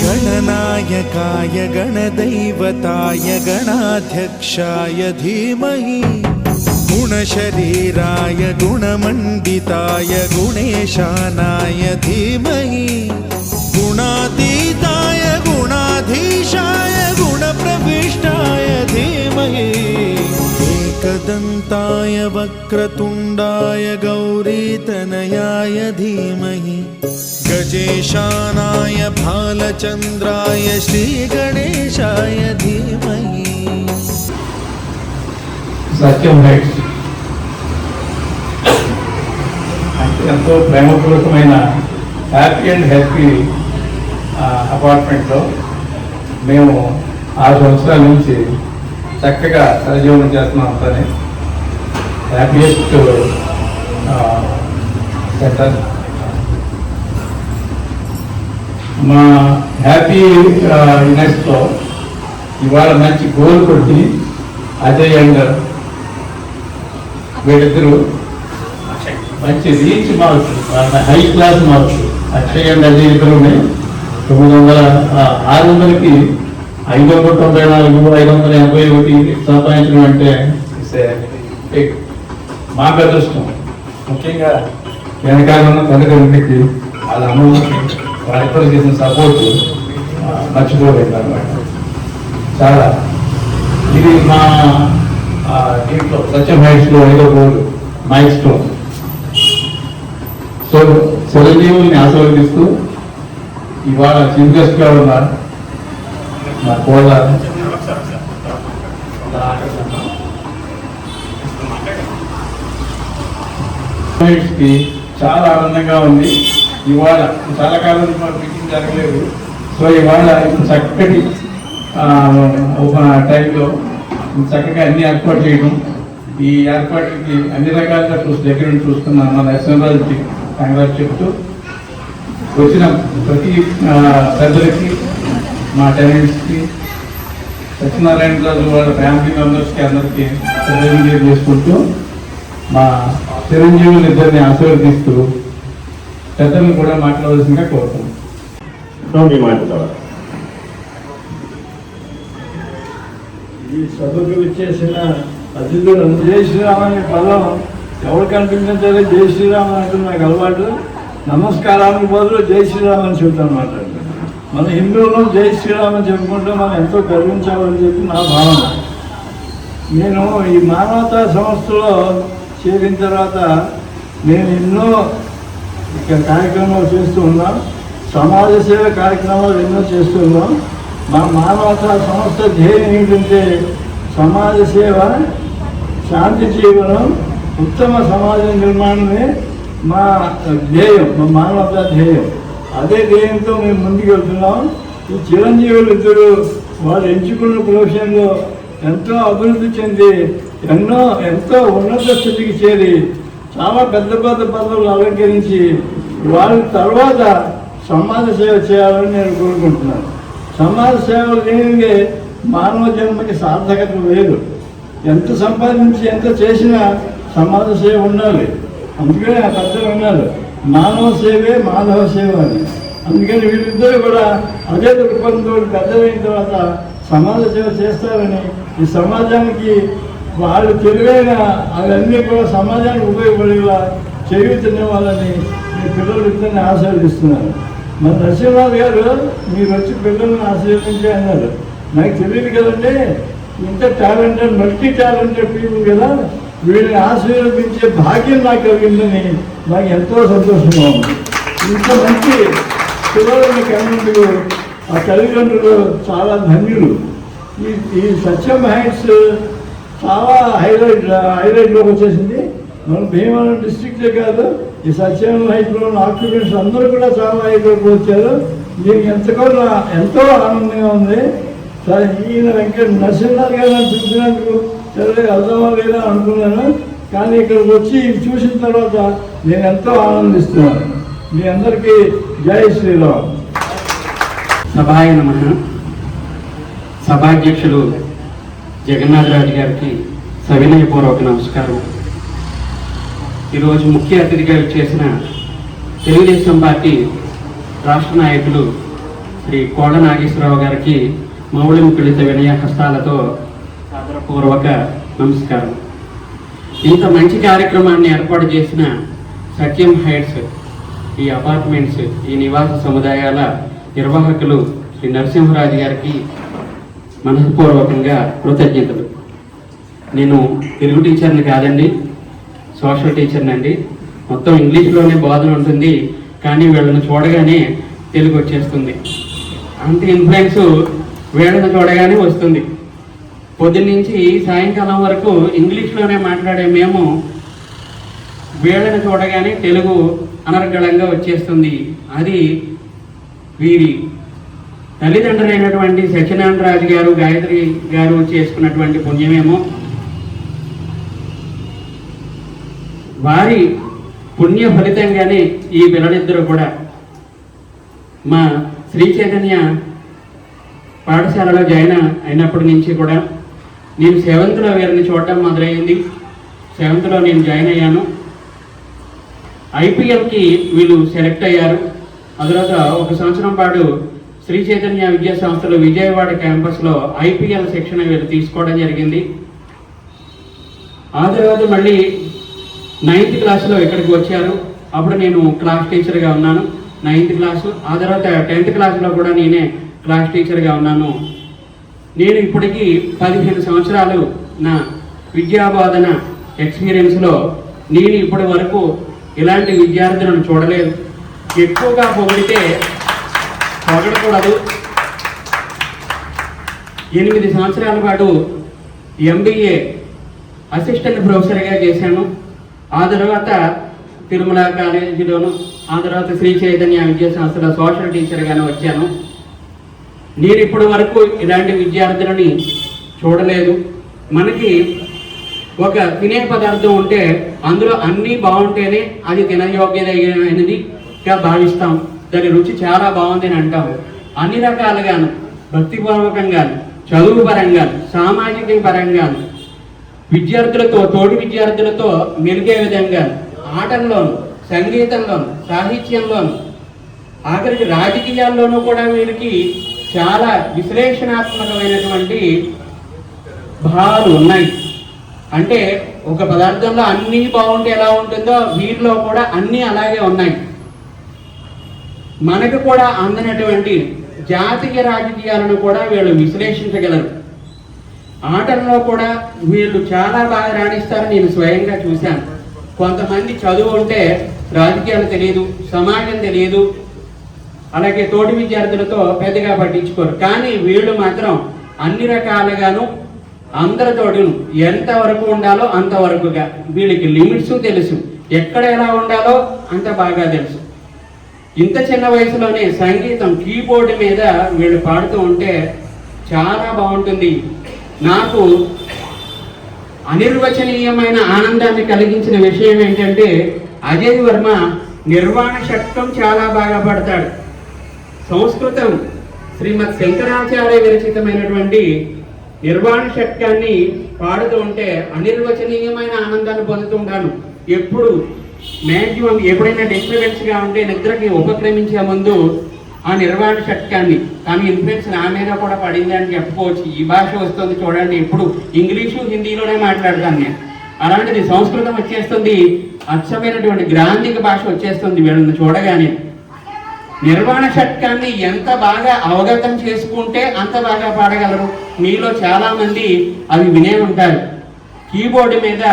गणनायकाय गणदैवताय गणाध्यक्षाय धीमहि गुणशरीराय गुणमण्डिताय गुणेशानाय धीमहि गुणातीताय गुणाधीशाय गुणप्रविष्टाय धीमहि एकदन्ताय वक्रतुण्डाय गौरीतनयाय धीमहि गजेशानाय भालचन्द्राय श्रीगणेशाय धीमहि। సత్యం హైట్స్ ఎంతో ప్రేమపూర్వకమైన హ్యాపీ అండ్ హ్యాపీ అపార్ట్మెంట్లో మేము 6 సంవత్సరాల నుంచి చక్కగా సహజీవనం చేస్తున్నాం. అంతానే హ్యాపీయెస్ట్ సెంటర్. మా హ్యాపీ యూనిట్స్లో ఇవాళ మంచి గోల్ కొట్టి అజయ్ అండ్ వీళ్ళిద్దరూ మంచి reach marks, high class marks. Akshay and Ajay ఇద్దరు 600కి 594, 581 సంపాదించడం అంటే మాకు అదృష్టం. ముఖ్యంగా వెనకాల ఉన్న తల్లిదండ్రులకి వాళ్ళ అమ్మకి వాళ్ళిద్దరు చేసిన సపోర్ట్ మర్చిపోలేదు అనమాట. చాలా ఇది మా దీంట్లో సత్యం హైట్స్లో 5వ గోల్ మైల్ స్టోన్. సో చిరంజీవుల్ని ఆశీర్వదిస్తూ ఇవాళ చీఫ్ గెస్ట్గా ఉన్న మా కోళ్ళ కి చాలా ఆనందంగా ఉంది. ఇవాళ చాలా కాలం నుంచి మాకు మీటింగ్ జరగలేదు. సో ఇవాళ చక్కటి ఒక టైంలో చక్కగా అన్ని ఏర్పాటు చేయడం, ఈ ఏర్పాట్లకి అన్ని రకాలుగా దగ్గర నుంచి చూస్తున్నాను. మన నరసింహరాజుకి కంగ్రాట్స్ చెప్తూ వచ్చిన ప్రతి పెద్దలకి, మా టెనెంట్స్కి, సత్యనారాయణ రాజు వాళ్ళ ఫ్యామిలీ మెంబర్స్కి అందరికీ తెలియజేయ చేసుకుంటూ మా చిరంజీవులు ఇద్దరిని ఆశీర్వదిస్తూ పెద్దలను కూడా మాట్లాడవలసిందిగా కోరుతున్నాం. ఈ సభకు వచ్చేసిన అతిథులు జై శ్రీరామ్ అనే పదం ఎవరు కనిపించాలి? జై శ్రీరామ్ అంటే నాకు అలవాటు. నమస్కారానికి బదులు జై శ్రీరామ్ అని చెబుతాను మాట్లాడు. మన హిందువులు జై శ్రీరామ్ అని చెప్పుకుంటే మనం ఎంతో గర్వించాలని చెప్పి నా భావన. నేను ఈ మానవతా సంస్థలో చేరిన తర్వాత నేను ఎన్నో ఇక్కడ కార్యక్రమాలు చేస్తూ ఉన్నాం. సమాజ సేవ కార్యక్రమాలు ఎన్నో చేస్తూ ఉన్నాం. మా మానవతా సంస్థ ధ్యేయం ఏంటంటే సమాజ సేవ, శాంతి జీవనం, ఉత్తమ సమాజ నిర్మాణమే మా ధ్యేయం, మా మానవతా ధ్యేయం. అదే ధ్యేయంతో మేము ముందుకు వెళ్తున్నాం. ఈ చిరంజీవులు ఇద్దరు వాళ్ళు ఎంచుకున్న ప్రొఫెషన్లో ఎంతో అభివృద్ధి చెంది ఎంతో ఉన్నత స్థితికి చేరి చాలా పెద్ద పెద్ద పదవులు అలంకరించి వాళ్ళ తర్వాత సమాజ సేవ చేయాలని నేను కోరుకుంటున్నాను. సమాజ సేవ లేనిదే మానవ జన్మకి సార్థకత లేదు. ఎంత సంపాదించి ఎంత చేసినా సమాజ సేవ ఉండాలి. అందుకని ఆ పెద్దలు ఉన్నారు, మానవ సేవే మాధవ సేవ అని. అందుకని వీళ్ళిద్దరూ కూడా అదే దృక్పథంతో పెద్దలైన తర్వాత సమాజ సేవ చేస్తారని, ఈ సమాజానికి వాళ్ళు తెలివైన అవన్నీ కూడా సమాజానికి ఉపయోగపడేలా చేయుతున్న వాళ్ళని మీ పిల్లలు ఇద్దరిని ఆశీర్వదిస్తున్నారు. మన నరసింహరాజు గారు మీరు వచ్చి పిల్లల్ని ఆశీర్వదించే అన్నారు. నాకు తెలియదు కదండి, ఇంత టాలెంటెడ్ మల్టీ టాలెంటెడ్ పీపుల్ కదా, వీళ్ళని ఆశీర్వదించే భాగ్యం నాకు కలిగిందని నాకు ఎంతో సంతోషంగా ఉంది. ఇంత మంచి పిల్లలని కన్నందుకు ఆ తల్లిదండ్రులు చాలా ధన్యులు. ఈ సత్యం హైట్స్ చాలా హైలైట్లోకి వచ్చేసింది. మన భీమవరం డిస్ట్రిక్టే కాదు, ఈ సత్యం హైట్లో ఉన్న ఆక్యుపెంట్స్ అందరూ కూడా చాలా హైట్లోకి వచ్చారు. దీనికి ఎంతో ఆనందంగా ఉంది. సరే, ఈయన నరసింహరాజు గారు చూసినందుకు సరే వెళ్దామా లేదా అనుకున్నాను. కానీ ఇక్కడికి వచ్చి చూసిన తర్వాత నేను ఎంతో ఆనందిస్తున్నాను. మీ అందరికీ జై శ్రీరామ్. సభాయ నమః. సభాధ్యక్షులు జగన్నాథరాజు గారికి సవినయపూర్వక నమస్కారం. ఈరోజు ముఖ్య అతిథిగా చేసిన తెలుగుదేశం పార్టీ రాష్ట్ర నాయకులు శ్రీ కోడ నాగేశ్వరరావు గారికి మౌళి ముకుళిత వినయ హస్తాలతో సాదరపూర్వక నమస్కారం. ఇంత మంచి కార్యక్రమాన్ని ఏర్పాటు చేసిన సత్యం హైట్స్, ఈ అపార్ట్మెంట్స్, ఈ నివాస సముదాయాల నిర్వాహకులు శ్రీ నరసింహరాజు గారికి మనస్పూర్వకంగా కృతజ్ఞతలు. నేను తెలుగు టీచర్ని కాదండి, సోషల్ టీచర్ని అండి. మొత్తం ఇంగ్లీష్లోనే బోధన ఉంటుంది, కానీ వీళ్ళని చూడగానే తెలుగు వచ్చేస్తుంది. అంత ఇన్ఫ్లుయెన్స్ వీళ్ళని చూడగానే వస్తుంది. పొద్దున్నుంచి సాయంకాలం వరకు ఇంగ్లీష్లోనే మాట్లాడే మేము వీళ్ళని చూడగానే తెలుగు అనర్గళంగా వచ్చేస్తుంది. అది వీరి తల్లిదండ్రులైనటువంటి సత్యనారాయణ రాజు గారు, గాయత్రి గారు చేసుకున్నటువంటి పుణ్యమేమో. వారి పుణ్య ఫలితంగానే ఈ పిల్లలిద్దరూ కూడా మా శ్రీ చైతన్య పాఠశాలలో జాయిన్ అయినప్పటి నుంచి కూడా నేను 7th వీరిని చూడటం మొదలైంది. 7th నేను జాయిన్ అయ్యాను. ఐపీఎల్కి వీళ్ళు సెలెక్ట్ అయ్యారు. ఆ తర్వాత 1 సంవత్సరం పాటు శ్రీ చైతన్య విద్యా సంస్థలో విజయవాడ క్యాంపస్లో ఐపీఎల్ శిక్షణ వీళ్ళు తీసుకోవడం జరిగింది. ఆ తర్వాత మళ్ళీ 9th క్లాస్లో ఇక్కడికి వచ్చారు. అప్పుడు నేను క్లాస్ టీచర్గా ఉన్నాను 9th క్లాసు. ఆ తర్వాత 10th క్లాస్లో కూడా నేనే క్లాస్ టీచర్గా ఉన్నాను. నేను ఇప్పటికీ 15 సంవత్సరాలు నా విద్యాబోధన ఎక్స్పీరియన్స్లో నేను ఇప్పటి వరకు ఇలాంటి విద్యార్థులను చూడలేదు. ఎక్కువగా పొగిడితే పొగడకూడదు. 8 సంవత్సరాల పాటు MBA అసిస్టెంట్ ప్రొఫెసర్గా చేశాను. ఆ తర్వాత తిరుమల కాలేజీలోను, ఆ తర్వాత శ్రీ చైతన్య విద్యా సంస్థలో సోషల్ టీచర్గాను వచ్చాను. నేను ఇప్పటి వరకు ఇలాంటి విద్యార్థులని చూడలేదు. మనకి ఒక తినే పదార్థం ఉంటే అందులో అన్నీ బాగుంటేనే అది తినయోగ్యమైనదిగా భావిస్తాం. దాని రుచి చాలా బాగుంది అని అంటాం. అన్ని రకాలుగాను, భక్తిపూర్వకంగాను, చదువు పరంగాను, సామాజిక పరంగాను, విద్యార్థులతో, తోటి విద్యార్థులతో మెలిగే విధంగా ఆటల్లోను, సంగీతంలోను, సాహిత్యంలోను, ఆఖరికి రాజకీయాల్లోనూ కూడా వీరికి చాలా విశ్లేషణాత్మకమైనటువంటి భావాలు ఉన్నాయి. అంటే ఒక పదార్థంలో అన్నీ బాగుంటే ఎలా ఉంటుందో వీరిలో కూడా అన్నీ అలాగే ఉన్నాయి. మనకు కూడా అందినటువంటి జాతీయ రాజకీయాలను కూడా వీళ్ళు విశ్లేషించగలరు. ఆటల్లో కూడా వీళ్ళు చాలా బాగా రాణిస్తారని నేను స్వయంగా చూశాను. కొంతమంది చదువు ఉంటే రాజకీయాలు తెలియదు, సమాజం తెలియదు, అలాగే తోటి విద్యార్థులతో పెద్దగా పట్టించుకోరు. కానీ వీళ్ళు మాత్రం అన్ని రకాలుగాను అందరితోటి ఎంతవరకు ఉండాలో అంతవరకుగా, వీళ్ళకి లిమిట్స్ తెలుసు, ఎక్కడ ఎలా ఉండాలో అంత బాగా తెలుసు. ఇంత చిన్న వయసులోనే సంగీతం కీబోర్డు మీద వీళ్ళు పాడుతూ ఉంటే చాలా బాగుంటుంది. నాకు అనిర్వచనీయమైన ఆనందాన్ని కలిగించిన విషయం ఏంటంటే అజయ్ వర్మ నిర్వాణ షట్కం చాలా బాగా పాడతాడు. సంస్కృతం శ్రీమద్ శంకరాచార్య విరచితమైనటువంటి నిర్వాణ షట్కాన్ని పాడుతూ ఉంటే అనిర్వచనీయమైన ఆనందాన్ని పొందుతూ ఉంటాను. ఎప్పుడు మ్యాక్సిమం ఎప్పుడైనా డిస్టర్బెన్స్గా ఉంటే నిద్రకి ఉపక్రమించే ముందు ఆ నిర్వాణ షట్కాన్ని, కానీ ఇన్ఫ్లుయెన్స్ నా మీద కూడా పడింది అని చెప్పుకోవచ్చు. ఈ భాష వస్తుంది చూడండి, ఇప్పుడు ఇంగ్లీషు హిందీలోనే మాట్లాడతాను నేను. అలాంటిది సంస్కృతం వచ్చేస్తుంది, అచ్చమైనటువంటి గ్రాంధిక భాష వచ్చేస్తుంది వీళ్ళని చూడగానే. నిర్వాణ షట్కాన్ని ఎంత బాగా అవగతం చేసుకుంటే అంత బాగా పాడగలరు. మీలో చాలా మంది అవి వినే ఉంటారు. కీబోర్డు మీద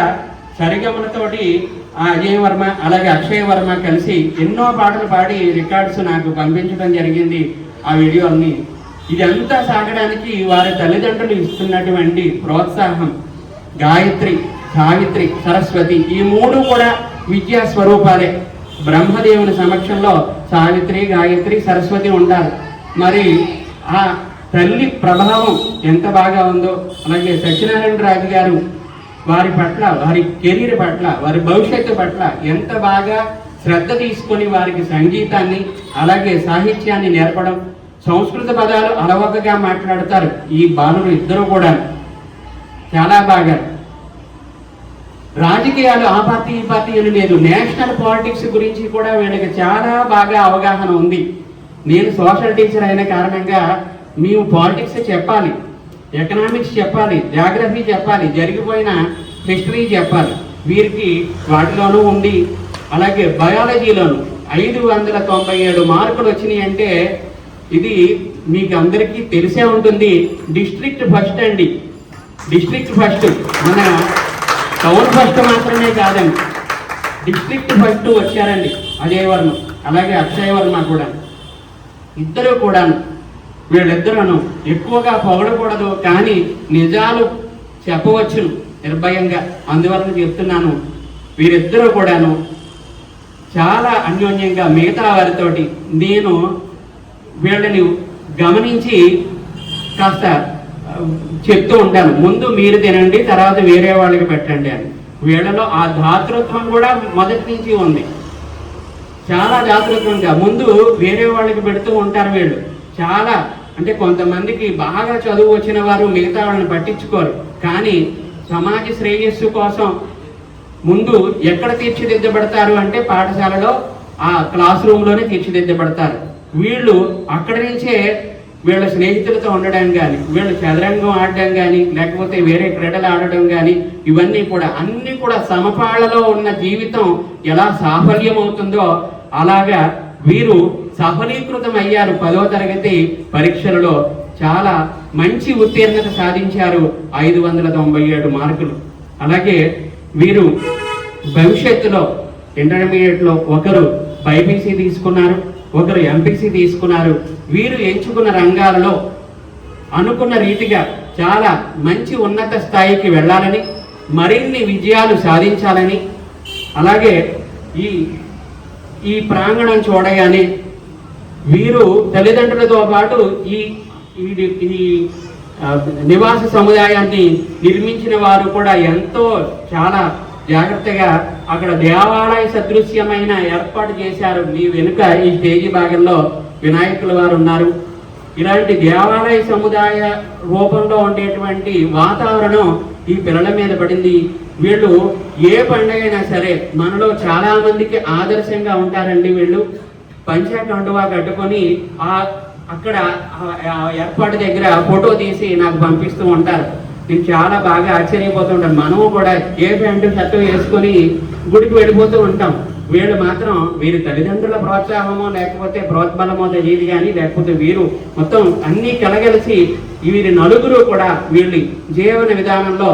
సరిగమలతోటి ఆ అజయ్ వర్మ అలాగే అక్షయ్ వర్మ కలిసి ఎన్నో పాటలు పాడి రికార్డ్స్ నాకు పంపించడం జరిగింది, ఆ వీడియోల్ని. ఇదంతా సాగడానికి వారి తల్లిదండ్రులు ఇస్తున్నటువంటి ప్రోత్సాహం, గాయత్రి, సావిత్రి, సరస్వతి, ఈ 3 కూడా విద్యా స్వరూపాలే. బ్రహ్మదేవుని సమక్షంలో సావిత్రి, గాయత్రి, సరస్వతి ఉంటారు. మరి ఆ తల్లి ప్రభావం ఎంత బాగా ఉందో. అలాగే సత్యనారాయణ రాజు గారు వారి పట్ల, వారి కెరీర్ పట్ల, వారి భవిష్యత్తు పట్ల ఎంత బాగా శ్రద్ధ తీసుకొని వారికి సంగీతాన్ని అలాగే సాహిత్యాన్ని నేర్పడం, సంస్కృత పదాలు అలవకగా మాట్లాడతారు ఈ బాలురు ఇద్దరు కూడా చాలా బాగా. రాజకీయాలు ఆ పార్టీ ఈ పార్టీ అని లేదు, నేషనల్ పాలిటిక్స్ గురించి కూడా వీళ్ళకి చాలా బాగా అవగాహన ఉంది. నేను సోషల్ టీచర్ అయిన కారణంగా మేము పాలిటిక్స్ చెప్పాలి, ఎకనామిక్స్ చెప్పాలి, జాగ్రఫీ చెప్పాలి, జరిగిపోయిన హిస్టరీ చెప్పాలి. వీరికి వాటిలోనూ ఉండి అలాగే బయాలజీలోను 597 మార్కులు వచ్చినాయి అంటే ఇది మీకు అందరికీ తెలిసే ఉంటుంది. డిస్ట్రిక్ట్ ఫస్ట్ అండి, డిస్ట్రిక్ట్ ఫస్ట్. మన టౌన్ ఫస్ట్ మాత్రమే కాదండి, డిస్ట్రిక్ట్ ఫస్ట్ వచ్చారండి అజయ్ వర్మ అలాగే అక్షయ్ వర్మ కూడా. ఇద్దరు కూడాను, వీళ్ళిద్దరూ ఎక్కువగా పొగడకూడదు కానీ నిజాలు చెప్పవచ్చును నిర్భయంగా. అందువలన చెప్తున్నాను, వీరిద్దరూ కూడాను చాలా అన్యోన్యంగా మిగతా వారితోటి నేను వీళ్ళని గమనించి కాస్త చెప్తూ ఉంటాను, ముందు మీరు తినండి తర్వాత వేరే వాళ్ళకి పెట్టండి అని. వీళ్ళలో ఆ దాతృత్వం కూడా మొదటి నుంచి ఉంది. చాలా దాతృత్వంగా ముందు వేరే వాళ్ళకి పెడుతూ ఉంటారు వీళ్ళు. చాలా అంటే కొంతమందికి బాగా చదువు వచ్చిన వారు మిగతా వాళ్ళని పట్టించుకోరు, కానీ సమాజ శ్రేయస్సు కోసం ముందు ఎక్కడ తీర్చిదిద్దబడతారు అంటే పాఠశాలలో ఆ క్లాస్ రూమ్లోనే తీర్చిదిద్దబడతారు. వీళ్ళు అక్కడి నుంచే వీళ్ళ స్నేహితులతో ఉండడం కానీ, వీళ్ళు చదరంగం ఆడడం కానీ, లేకపోతే వేరే క్రీడలు ఆడడం కానీ, ఇవన్నీ కూడా అన్నీ కూడా సమపాళ్లలో ఉన్న జీవితం ఎలా సాఫల్యం అవుతుందో అలాగా వీరు సఫలీకృతం అయ్యారు. 10వ తరగతి పరీక్షలలో చాలా మంచి ఉత్తీర్ణత సాధించారు, 597 మార్కులు. అలాగే వీరు భవిష్యత్తులో ఇంటర్మీడియట్లో ఒకరు బైపీసీ తీసుకున్నారు, ఒకరు ఎంపీసీ తీసుకున్నారు. వీరు ఎంచుకున్న రంగాలలో అనుకున్న రీతిగా చాలా మంచి ఉన్నత స్థాయికి వెళ్ళాలని, మరిన్ని విజయాలు సాధించాలని, అలాగే ఈ ప్రాంగణం చూడగానే వీరు తల్లిదండ్రులతో పాటు ఈ నివాస సముదాయాన్ని నిర్మించిన వారు కూడా ఎంతో చాలా జాగ్రత్తగా అక్కడ దేవాలయ సదృశ్యమైన ఏర్పాటు చేశారు. మీ వెనుక ఈ స్టేజీ భాగంలో వినాయకుల వారు ఉన్నారు. ఇలాంటి దేవాలయ సముదాయ రూపంలో ఉండేటువంటి వాతావరణం ఈ పిల్లల మీద పడింది. వీళ్ళు ఏ పండుగ అయినా సరే మనలో చాలా మందికి ఆదర్శంగా ఉంటారండి. వీళ్ళు పంచా కండువా కట్టుకొని అక్కడ ఏర్పాటు దగ్గర ఫోటో తీసి నాకు పంపిస్తూ ఉంటారు. నేను చాలా బాగా ఆశ్చర్యపోతుంటాను. మనము కూడా ఏ ప్యాంటు షర్టు వేసుకొని గుడికి వెళ్ళిపోతూ ఉంటాం. వీళ్ళు మాత్రం వీరి తల్లిదండ్రుల ప్రోత్సాహమో లేకపోతే ప్రోత్బలమో తెలియదు కానీ, లేకపోతే వీరు మొత్తం అన్నీ కలగలిసి వీరి నలుగురు కూడా వీళ్ళ జీవన విధానంలో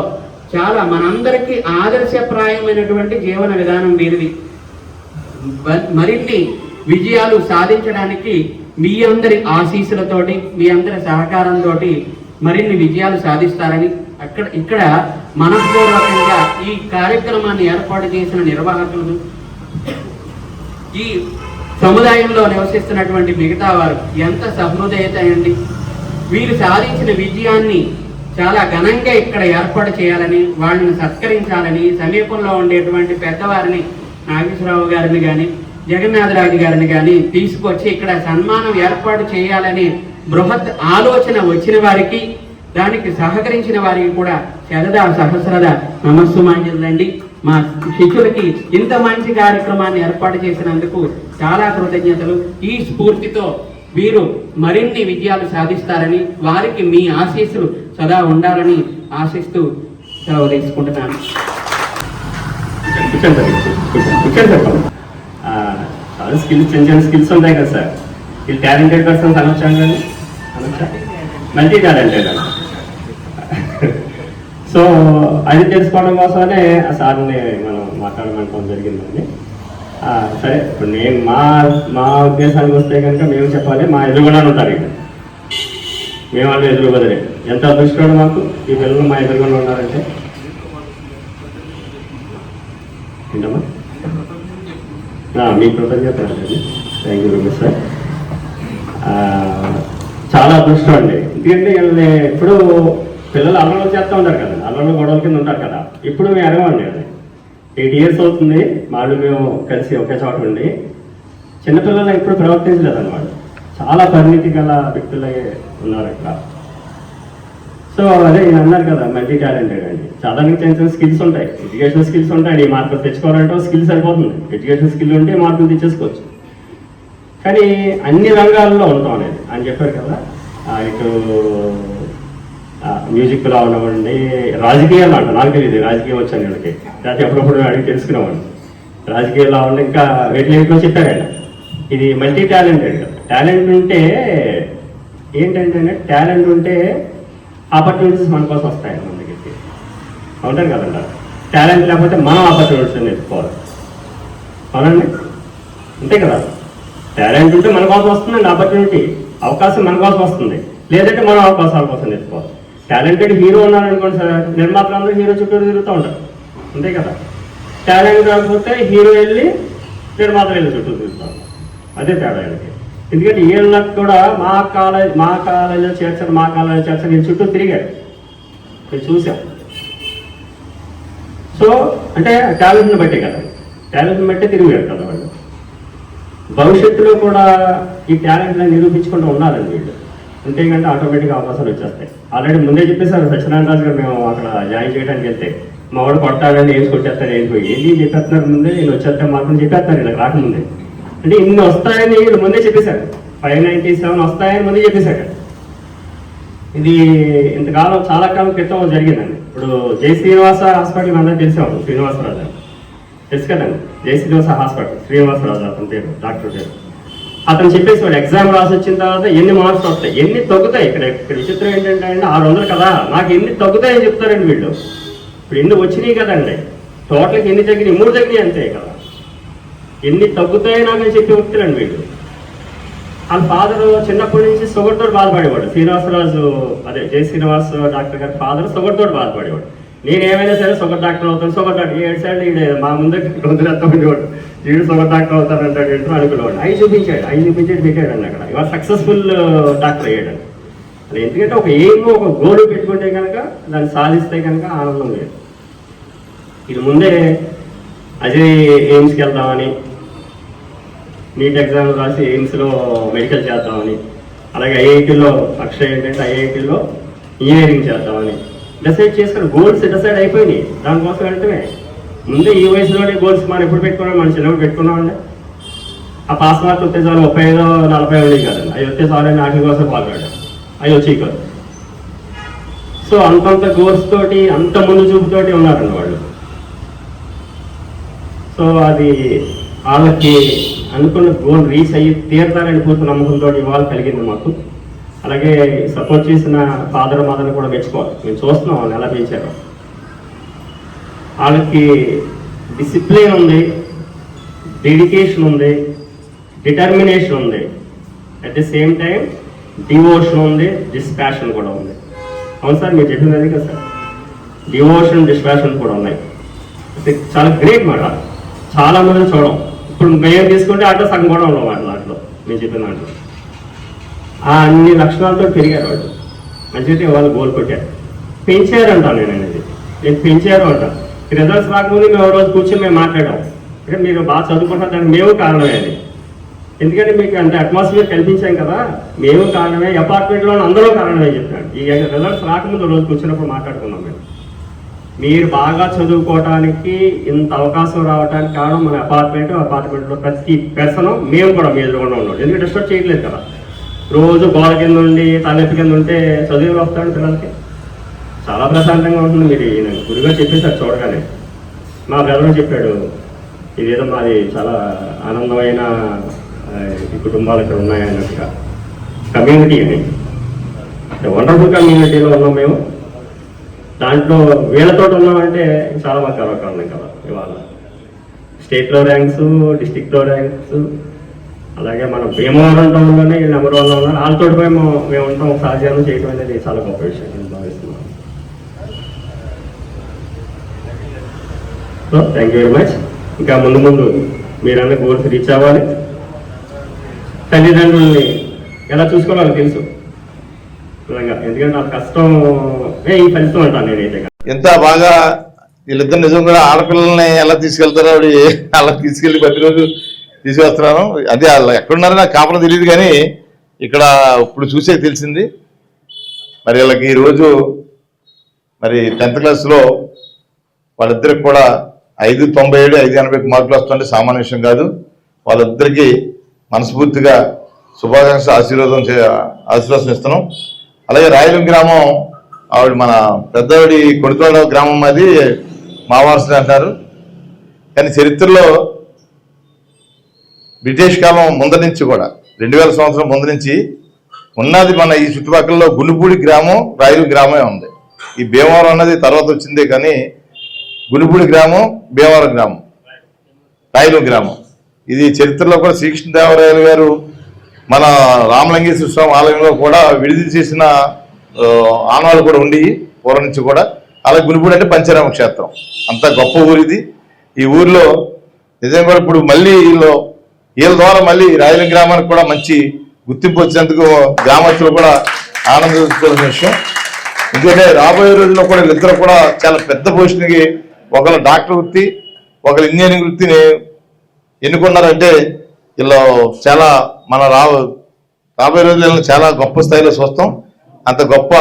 చాలా మనందరికీ ఆదర్శప్రాయమైనటువంటి జీవన విధానం వీరిది. మరిన్ని విజయాలు సాధించడానికి మీ అందరి ఆశీస్సులతోటి, మీ అందరి సహకారంతో మరిన్ని విజయాలు సాధిస్తారని ఇక్కడ మనపూర్వకంగా ఈ కార్యక్రమాన్ని ఏర్పాటు చేసిన నిర్వాహకులు, ఈ సముదాయంలో నివసిస్తున్నటువంటి మిగతా వారు ఎంత సహృదయత అండి. వీరు సాధించిన విజయాన్ని చాలా ఘనంగా ఇక్కడ ఏర్పాటు చేయాలని, వాళ్ళని సత్కరించాలని, సమీపంలో ఉండేటువంటి పెద్దవారిని నాగేశ్వరరావు గారిని కానీ జగన్నాథరాజు గారిని కానీ తీసుకొచ్చి ఇక్కడ సన్మానం ఏర్పాటు చేయాలని బృహత్ ఆలోచన వచ్చిన వారికి, దానికి సహకరించిన వారికి కూడా శరదా సహస్రద నమస్సుమాంజలండి. మా శిష్యులకి ఇంత మంచి కార్యక్రమాన్ని ఏర్పాటు చేసినందుకు చాలా కృతజ్ఞతలు. ఈ స్ఫూర్తితో వీరు మరిన్ని విజయాలు సాధిస్తారని, వారికి మీ ఆశీస్సులు సదా ఉండాలని ఆశిస్తూ సెలవు తీసుకుంటున్నాను. చాలా స్కిల్స్, చిన్న చిన్న స్కిల్స్ ఉంటాయి కదా సార్. వీళ్ళు టాలెంటెడ్ పర్సన్స్ అనొచ్చా కానీ అనొచ్చా, మల్టీ టాలెంటెడ్ అని. సో అది తెలుసుకోవడం కోసమే ఆ సార్ని మనం మాట్లాడమంటాం జరిగిందండి. సరే, ఇప్పుడు నేను మా ఉద్దేశానికి వస్తే కనుక మేము చెప్పాలి, మా ఎదురుగునే ఉంటారు. ఇక్కడ మేము వాళ్ళు ఎదురు బదిలే. ఎంత అదృష్టం మాకు ఈ పిల్లలు మా ఎదురుగునే ఉన్నారంటే. ఏంటమ్మా మీ కృతజ్ఞత అండి. Thank you very much sir. చాలా అదృష్టం అండి. ఎందుకంటే వీళ్ళని ఎప్పుడు పిల్లలు అల్లలు చేస్తూ ఉంటారు కదా, అల్లలు గొడవల కింద ఉంటారు కదా. ఇప్పుడు మేము అడగమండి, అది 8 years అవుతుంది వాళ్ళు మేము కలిసి ఒకే చోట ఉండి. చిన్నపిల్లలు ఎప్పుడు ప్రవర్తించలేదు అన్నమాట. చాలా పరిణితి గల వ్యక్తులే ఉన్నారు ఇక్కడ. సో అదే నేను అన్నారు కదా, మల్టీ టాలెంటెడ్ అండి. చాలా చిన్న చిన్న స్కిల్స్ ఉంటాయి, ఎడ్యుకేషన్ స్కిల్స్ ఉంటాయి. ఈ మార్కులు తెచ్చుకోవాలంటే స్కిల్ సరిపోతుంది. ఎడ్యుకేషన్ స్కిల్ ఉంటే మార్కులు తెచ్చేసుకోవచ్చు. కానీ అన్ని రంగాల్లో ఉంటాం అనేది అని చెప్పారు కదా. ఇటు మ్యూజిక్లో ఉండవండి, రాజకీయాలు అంట, నాకు తెలియదు రాజకీయం వచ్చాను వీళ్ళకి, లేకపోతే ఎప్పుడప్పుడు అడిగి తెలుసుకునేవాడిని. రాజకీయాల్లో ఉండి ఇంకా వీటిలో చెప్పారు ఆయన, ఇది మల్టీ టాలెంటెడ్ కదా. టాలెంట్ ఉంటే ఏంటంటే, టాలెంట్ ఉంటే ఆపర్చునిటీస్ మన కోసం వస్తాయి మన దగ్గరికి, అవుతారు కదండి. టాలెంట్ లేకపోతే మనం ఆపర్చునిటీస్ నేర్చుకోవాలి, అవునండి, అంతే కదా. టాలెంట్ ఉంటే మన కోసం వస్తుందండి ఆపర్చునిటీ, అవకాశం మన కోసం వస్తుంది. లేదంటే మనం అవకాశాల కోసం నేర్చుకోవాలి. టాలెంటెడ్ హీరో ఉన్నారనుకోండి సార్, నిర్మాతలు అందరూ హీరో చుట్టూ తిరుగుతూ ఉంటారు, అంతే కదా. టాలెంట్ కాకపోతే హీరో వెళ్ళి నిర్మాతలు వెళ్ళి చుట్టూ తిరుగుతూ ఉంటారు, అదే తేడా వీళ్ళకి. ఎందుకంటే వీళ్ళకి కూడా మా కాలేజీలో చేర్చారు నేను చుట్టూ తిరిగారు, నేను చూసాం. సో అంటే టాలెంట్ని బట్టే కదా, టాలెంట్ని బట్టే తిరిగారు కదా వాళ్ళు. భవిష్యత్తులో కూడా ఈ టాలెంట్ని నిరూపించుకుంటూ ఉండాలండి వీళ్ళు, అంతేకంటే ఆటోమేటిక్గా అవకాశాలు వచ్చేస్తాయి. ఆల్రెడీ ముందే చెప్పేశారు సత్యనారాయణ రాజు గారు, మేము అక్కడ జాయిన్ చేయడానికి వెళ్తే మా వాడు కొట్టాలని ఏం కొట్టేస్తారు ఏంటి చెప్పేస్తున్నారు ముందే, నేను వచ్చేస్తే మాత్రం చెప్పేస్తున్నారు ఇలా రాకముందే. అంటే ఇన్ని వస్తాయని వీళ్ళు ముందే చెప్పేశారు, 597 వస్తాయని ముందే చెప్పేశారు. ఇది ఇంతకాలం చాలా కాలం క్రితం జరిగిందండి. ఇప్పుడు జై శ్రీనివాస హాస్పిటల్ అందరూ తెలిసాము, శ్రీనివాసరాజు తెలుసు కదండి, జై శ్రీనివాస హాస్పిటల్, శ్రీనివాసరాజు అతని పేరు, డాక్టర్ పేరు. అతను చెప్పేసి వాడు ఎగ్జామ్ రాసి వచ్చిన తర్వాత ఎన్ని మార్క్స్ వస్తాయి, ఎన్ని తగ్గుతాయి. ఇక్కడ విచిత్రం ఏంటంటే అండి, 600 కదా, నాకు ఎన్ని తగ్గుతాయని చెప్తారండి వీళ్ళు. ఇప్పుడు ఎన్ని వచ్చినాయి కదండి, టోటల్కి ఎన్ని తగ్గినాయి, 3 తగ్గినాయి అంతే కదా. ఎన్ని తగ్గుతాయి నాకు చెప్పి వ్యక్తులండి వీళ్ళు. వాళ్ళ ఫాదర్ చిన్నప్పటి నుంచి షుగర్తో బాధపడేవాడు, శ్రీనివాసరాజు అదే జై శ్రీనివాస్ డాక్టర్ గారి ఫాదర్ షుగర్తో బాధపడేవాడు. నేను ఏమైనా సరే షుగర్ డాక్టర్ అవుతాను, షుగర్ డాక్టర్ 7 సార్లు ఈడ మా ముందే వదిలేస్తా ఉండేవాడు, వీడు షుగర్ డాక్టర్ అవుతానంటాడు ఏంటో అనుకునేవాడు. ఐ చూపించాడు పెట్టాడండి అక్కడ, ఇవాళ సక్సెస్ఫుల్ డాక్టర్ అయ్యాడు. అది ఎందుకంటే ఒక ఎయిమ్ ఒక గోల్ పెట్టుకుంటే కనుక దాన్ని సాధిస్తే కనుక ఆనందం లేదు. ఇది ముందే అజయ్ ఎయిమ్స్కి వెళ్దామని, నీట్ ఎగ్జామ్ రాసి ఎయిమ్స్లో మెడికల్ చేద్దామని, అలాగే ఐఐటీలో అక్షయ్ ఏంటంటే ఐఐటీలో ఇంజనీరింగ్ చేద్దామని డిసైడ్ చేసుకుని గోల్స్ డిసైడ్ అయిపోయినాయి. దానికోసం వెంటనే ముందే ఈ వయసులోనే గోల్స్ మనం ఎప్పుడు పెట్టుకున్నాం, మనం చిన్నప్పుడు పెట్టుకున్నామండి. ఆ పాస్ మార్క్ వస్తే చాలు 35 40 ఉండేవి కదండి, అవి వస్తే చాలు వాటి కోసం పాల్గొంటాం, అవి వచ్చి కాదు. సో అంతంత గోల్స్ తోటి అంత ముందు చూపుతోటి ఉన్నారండి వాళ్ళు. సో అది వాళ్ళకి అనుకున్న గోల్ రీచ్ అయ్యి తీరుతారని పూర్తి నమ్మకంతో ఇవాళ కలిగింది మాకు. అలాగే సపోర్ట్ చేసిన ఫాదర్ మదర్ని కూడా మెచ్చుకోవాలి, మేము చూస్తున్నాం వాళ్ళు ఎలా పెంచారు. వాళ్ళకి డిసిప్లిన్ ఉంది, డెడికేషన్ ఉంది, డిటర్మినేషన్ ఉంది, at the same time devotion ఉంది, డిస్పాషన్ కూడా ఉంది. అవును సార్ మీరు చెప్పింది అది కదా సార్, డివోషన్ డిస్పాషన్ కూడా ఉన్నాయి. చాలా గ్రేట్ మాట, చాలా మంది చూడం. ఇప్పుడు మేము తీసుకుంటే అట్లా సగం కూడా ఉండవు మాట దాంట్లో, మేము చెప్పిన దాంట్లో ఆ అన్ని లక్షణాలతో పెరిగారు వాళ్ళు. మంచిగా వాళ్ళు గోల్ కొట్టారు, పెంచారు అంటాను నేను అనేది, నేను పెంచారు అంటాను. రిజల్ట్స్ రాకముందు మేము ఒక రోజు కూర్చొని మేము మాట్లాడాం, అంటే మీరు బాగా చదువుకుంటున్నారు దానికి మేము కారణమే అది. ఎందుకంటే మీకు అంత అట్మాస్ఫియర్ కల్పించాం కదా, మేము కారణమే, అపార్ట్మెంట్లో అందరూ కారణమే చెప్పాను. ఈ రిజల్ట్స్ రాకముందు రోజు కూర్చున్నప్పుడు మాట్లాడుకున్నాం మేము. మీరు బాగా చదువుకోవడానికి ఇంత అవకాశం రావడానికి కారణం మన అపార్ట్మెంట్లో ప్రతి పర్సన్ మేము కూడా మీ ఎదురుకుండా ఉన్నాం. ఎందుకంటే డిస్టర్బ్ చేయట్లేదు కదా, రోజు గోడ కింద ఉండి తలెప్పి కింద ఉంటే చదువు వస్తాడు పిల్లలకి, చాలా ప్రశాంతంగా ఉంటుంది. మీరు నేను గురుగా చెప్పేసారు చూడగానే, మా బ్రదర్ చెప్పాడు ఇదేదో మాది చాలా ఆనందమైన కుటుంబాలు ఇక్కడ ఉన్నాయన్నట్టుగా. కమ్యూనిటీ అని వండర్ఫుల్ కమ్యూనిటీలో ఉన్నాం మేము. దాంట్లో వీళ్ళతో ఉన్నామంటే చాలా మాకు గర్వకారణం కదా. ఇవాళ స్టేట్లో ర్యాంక్స్, డిస్టిక్లో ర్యాంక్స్, అలాగే మనం భీమవరం టౌన్లోనే నెంబర్ 1 ఉన్నారు. వాళ్ళతో మేము ఉంటాం, సహజీవనం చేయడం అనేది చాలా గొప్ప విషయం నేను భావిస్తున్నాను. So thank you very much. ఇంకా ముందు మీరన్న గోల్స్ రీచ్ అవ్వాలి. తల్లిదండ్రుల్ని ఎలా చూసుకోవాలో తెలుసు నిజంగా, ఎందుకంటే నాకు కష్టం ఈ ఫలితం అంటాను నేనైతే. ఎంత బాగా వీళ్ళిద్దరు నిజం కూడా ఆడపిల్లల్ని ఎలా తీసుకెళ్తారో అలా తీసుకెళ్ళి ప్రతిరోజు తీసుకొస్తున్నాను. అదే వాళ్ళు ఎక్కడున్నారో నాకు కాపడం తెలియదు, కానీ ఇక్కడ ఇప్పుడు చూసే తెలిసింది. మరి వీళ్ళకి ఈరోజు మరి 10th క్లాస్లో వాళ్ళిద్దరికి కూడా 597, 580 మార్కులు వస్తుంటే సామాన్య విషయం కాదు. వాళ్ళిద్దరికీ మనస్ఫూర్తిగా శుభాకాంక్షలు ఆశీర్వాదం ఇస్తున్నాం. అలాగే రాయలం గ్రామం ఆవిడ మన పెద్దవాడి కొడుతోడ గ్రామం అది మావాసులు అంటారు. కానీ చరిత్రలో బ్రిటిష్ కాలం ముందు నుంచి కూడా 2000 సంవత్సరం ముందు నుంచి ఉన్నది మన ఈ చుట్టుపక్కల గునుపూడి గ్రామం, రాయలు గ్రామమే ఉంది. ఈ భీమవరం అన్నది తర్వాత వచ్చిందే, కానీ గునుపూడి గ్రామం, భీమవరం గ్రామం, రాయలు గ్రామం ఇది చరిత్రలో కూడా శ్రీకృష్ణదేవరాయలు గారు మన రామలింగేశ్వర స్వామి ఆలయంలో కూడా విడిది చేసిన ఆనవాళ్ళు కూడా ఉండి పూర్వం నుంచి కూడా. అలాగే గునుపూడి అంటే పంచరామ క్షేత్రం, అంత గొప్ప ఊరిది. ఈ ఊరిలో నిజంగా కూడా ఇప్పుడు మళ్ళీ వీళ్ళ ద్వారా మళ్ళీ రాయల గ్రామానికి కూడా మంచి గుర్తింపు వచ్చినందుకు గ్రామస్తులు కూడా ఆనందించాల్సిన విషయం. ఎందుకంటే రాబోయే రోజుల్లో కూడా వీళ్ళిద్దరు కూడా చాలా పెద్ద పొజిషన్కి, ఒకరు డాక్టర్ వృత్తి, ఒకరు ఇంజనీరింగ్ వృత్తిని ఎన్నుకున్నారంటే వీళ్ళు చాలా మన రాబోయే రోజుల్లో చాలా గొప్ప స్థాయిలో చూస్తాం. అంత గొప్ప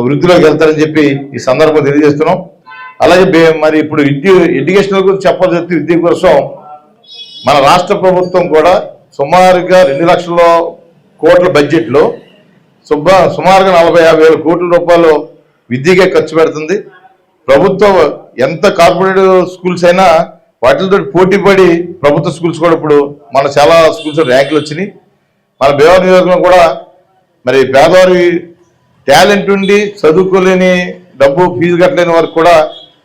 వృద్ధిలోకి వెళ్తారని చెప్పి ఈ సందర్భంగా తెలియజేస్తున్నాం. అలాగే మరి ఇప్పుడు ఎడ్యుకేషన్ గురించి చెప్పాల్సి వస్తే విద్య కోసం మన రాష్ట్ర ప్రభుత్వం కూడా సుమారుగా 2 లక్షల కోట్ల బడ్జెట్లో సుమారుగా 40-50 వేల కోట్ల రూపాయలు విద్యకే ఖర్చు పెడుతుంది. ప్రభుత్వం ఎంత కార్పొరేట్ స్కూల్స్ అయినా వాటితో పోటీ పడి ప్రభుత్వ స్కూల్స్ కూడా ఇప్పుడు మన చాలా స్కూల్స్ ర్యాంకులు వచ్చినాయి. మన భీమవరం నియోజకవర్గంలో కూడా మరి పేదవారి టాలెంట్ ఉండి చదువుకోలేని, డబ్బు ఫీజు కట్టలేని వారికి కూడా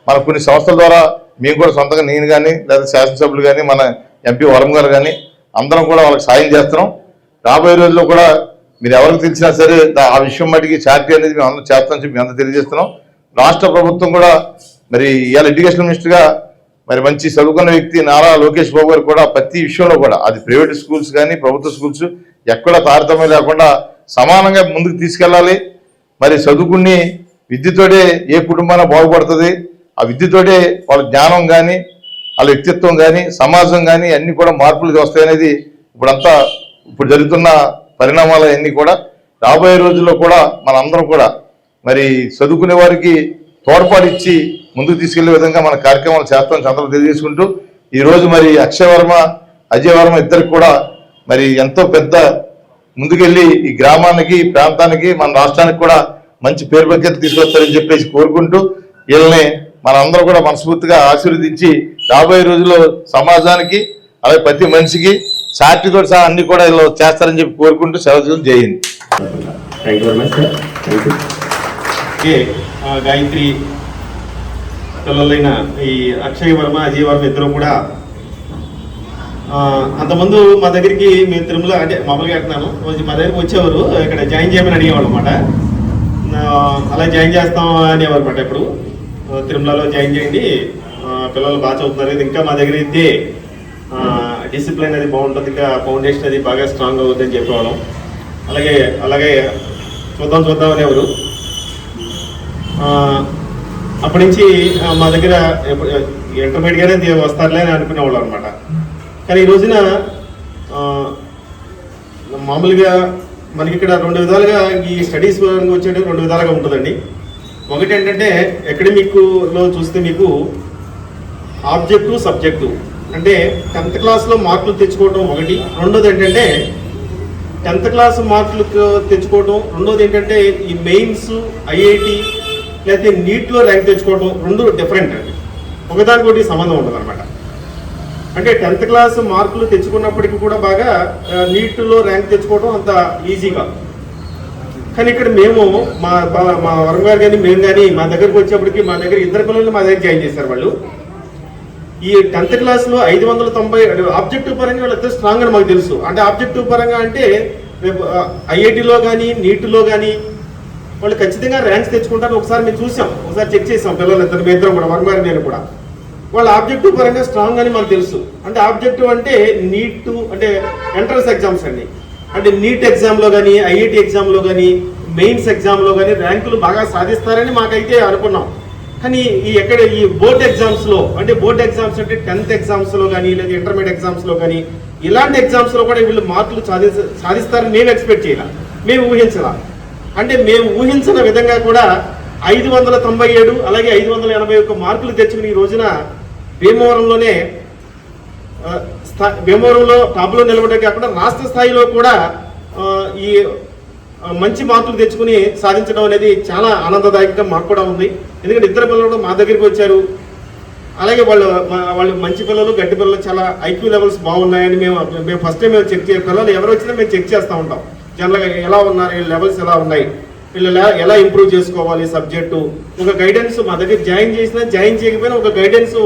మన కొన్ని సంస్థల ద్వారా మేము కూడా సొంతంగా, నేను కానీ లేదా శాసనసభ్యులు కానీ మన ఎంపీ వరం గారు కానీ అందరం కూడా వాళ్ళకి సాయం చేస్తున్నాం. రాబోయే రోజుల్లో కూడా మీరు ఎవరికి తెలిసినా సరే ఆ విషయం మటుకి చారిటీ అనేది మేము అందరూ చేస్తామని చెప్పి అందరూ తెలియజేస్తున్నాం. రాష్ట్ర ప్రభుత్వం కూడా మరి ఇవాళ ఎడ్యుకేషన్ మినిస్టర్గా మరి మంచి చదువుకున్న వ్యక్తి నారా లోకేష్ బాబు గారు కూడా ప్రతి విషయంలో కూడా అది ప్రైవేట్ స్కూల్స్ కానీ ప్రభుత్వ స్కూల్స్ ఎక్కడ తారతమ్యం లేకుండా సమానంగా ముందుకు తీసుకెళ్ళాలి. మరి చదువుకుని విద్యతోటే ఏ కుటుంబాన్ని బాగుపడుతుంది, ఆ విద్యతోటే వాళ్ళ జ్ఞానం కానీ వాళ్ళ వ్యక్తిత్వం కానీ సమాజం కానీ అన్ని కూడా మార్పులు వస్తాయనేది ఇప్పుడు జరుగుతున్న పరిణామాలు అన్నీ కూడా రాబోయే రోజుల్లో కూడా మనందరం కూడా మరి చదువుకునే వారికి తోడ్పాటు ఇచ్చి ముందుకు తీసుకెళ్లే విధంగా మన కార్యక్రమాలు చేస్తామని అందరూ తెలియజేసుకుంటూ ఈరోజు మరి అక్షయ్ వర్మ, అజయ్ వర్మ ఇద్దరికి కూడా మరి ఎంతో పెద్ద ముందుకెళ్ళి ఈ గ్రామానికి, ప్రాంతానికి, మన రాష్ట్రానికి కూడా మంచి పేరు ప్రఖ్యాతి తీసుకొస్తారని చెప్పేసి కోరుకుంటూ వీళ్ళని మనందరూ కూడా మనస్ఫూర్తిగా ఆశీర్వదించి రాబోయే రోజుల్లో సమాజానికి అలాగే ప్రతి మనిషికి సాటితో సహా అన్ని కూడా ఇలా చేస్తారని చెప్పి కోరుకుంటూ సెలవు చేయండి. Thank you very much sir. Thank you. Gayatri పిల్లలైన ఈ అక్షయ్ వర్మ, అజయ్ వర్మ ఇద్దరు కూడా అంతకుముందు మా దగ్గరికి మేము తిరుమల అంటే మామూలుగా అంటున్నాను మా దగ్గరికి వచ్చేవారు, ఇక్కడ జాయిన్ చేయమని అడిగేవాళ్ళు అనమాట. అలా జాయిన్ చేస్తాం అనేవారు అనమాట. ఇప్పుడు తిరుమలలో జాయిన్ చేయండి, పిల్లలు బాగా చదువుతున్నారు, ఇంకా మా దగ్గర అయితే డిసిప్లిన్ అది బాగుంటుంది, ఇంకా ఫౌండేషన్ అది బాగా స్ట్రాంగ్ అవుతుంది అని చెప్పేవాళ్ళం. అలాగే చూద్దాం అనేవారు. అప్పటి నుంచి మా దగ్గర ఇంటర్మీడియట్గానే వస్తారులే అని అనుకునేవాళ్ళు అనమాట. కానీ ఈ రోజున మామూలుగా మనకి ఇక్కడ 2 విధాలుగా ఈ స్టడీస్ వచ్చేటప్పుడు 2 విధాలుగా ఉంటుందండి. ఒకటి ఏంటంటే అకాడమిక్లో చూస్తే మీకు ఆబ్జెక్టివ్, సబ్జెక్టివ్ అంటే 10th క్లాస్లో మార్కులు తెచ్చుకోవడం ఒకటి. రెండోది ఏంటంటే 10th క్లాస్ మార్కులు తెచ్చుకోవడం, రెండోది ఏంటంటే ఈ మెయిన్స్, ఐఐటి లేకపోతే నీట్లో ర్యాంక్ తెచ్చుకోవడం, 2 డిఫరెంట్ అండి. ఒకదానికొకటి సంబంధం ఉంటుంది అనమాట. అంటే 10th క్లాస్ మార్కులు తెచ్చుకున్నప్పటికీ కూడా బాగా నీట్లో ర్యాంక్ తెచ్చుకోవడం అంత ఈజీగా. కానీ ఇక్కడ మేము మా వరం గారు కానీ మేము కానీ మా దగ్గరకు వచ్చేప్పటికి మా దగ్గర 2 పిల్లలు మా దగ్గర జాయిన్ చేశారు. వాళ్ళు ఈ 10th క్లాస్లో 590 ఆబ్జెక్టివ్ పరంగా వాళ్ళిద్దరు స్ట్రాంగ్ అని మాకు తెలుసు. అంటే ఆబ్జెక్టివ్ పరంగా అంటే రేపు ఐఐటిలో కానీ నీటిలో కానీ వాళ్ళు ఖచ్చితంగా ర్యాంక్స్ తెచ్చుకుంటారు. ఒకసారి మేము చూసాం, ఒకసారి చెక్ చేసాం పిల్లలు ఇద్దరు కూడా, వరం గారు నేను కూడా. వాళ్ళ ఆబ్జెక్టివ్ పరంగా స్ట్రాంగ్ అని మాకు తెలుసు. అంటే ఆబ్జెక్టివ్ అంటే నీట్ అంటే ఎంట్రన్స్ ఎగ్జామ్స్ అండి. అంటే నీట్ ఎగ్జామ్లో కానీ, ఐఐటి ఎగ్జామ్లో కానీ, మెయిన్స్ ఎగ్జామ్లో కానీ ర్యాంకులు బాగా సాధిస్తారని మాకైతే అనుకున్నాం. కానీ ఈ బోర్డ్ ఎగ్జామ్స్లో అంటే 10th ఎగ్జామ్స్లో కానీ లేదా ఇంటర్మీడియట్ ఎగ్జామ్స్లో కానీ ఇలాంటి ఎగ్జామ్స్లో కూడా వీళ్ళు మార్కులు సాధిస్తారని మేము ఎక్స్పెక్ట్ చేయాల, మేము ఊహించాల. అంటే మేము ఊహించిన విధంగా కూడా 597 అలాగే 581 మార్కులు తెచ్చుకుని ఈ రోజున భీమవరంలోనే భీమవరంలో టాప్లో నిలబడే కాకుండా రాష్ట్ర స్థాయిలో కూడా ఈ మంచి మార్కులు తెచ్చుకుని సాధించడం అనేది చాలా ఆనందదాయకంగా మాకు కూడా ఉంది. ఎందుకంటే ఇద్దరు పిల్లలు కూడా మా దగ్గరికి వచ్చారు. అలాగే వాళ్ళు మంచి పిల్లలు, గట్టి పిల్లలు, చాలా ఐక్యూ లెవెల్స్ బాగున్నాయని మేము ఫస్ట్ టైం చెక్ చేయ పిల్లలు ఎవరు వచ్చినా మేము చెక్ చేస్తూ ఉంటాం. జనరల్గా ఎలా ఉన్నారు, వీళ్ళ లెవెల్స్ ఎలా ఉన్నాయి, వీళ్ళు ఎలా ఇంప్రూవ్ చేసుకోవాలి సబ్జెక్టు. ఒక గైడెన్స్ మా దగ్గర జాయిన్ చేయకపోయినా ఒక గైడెన్స్,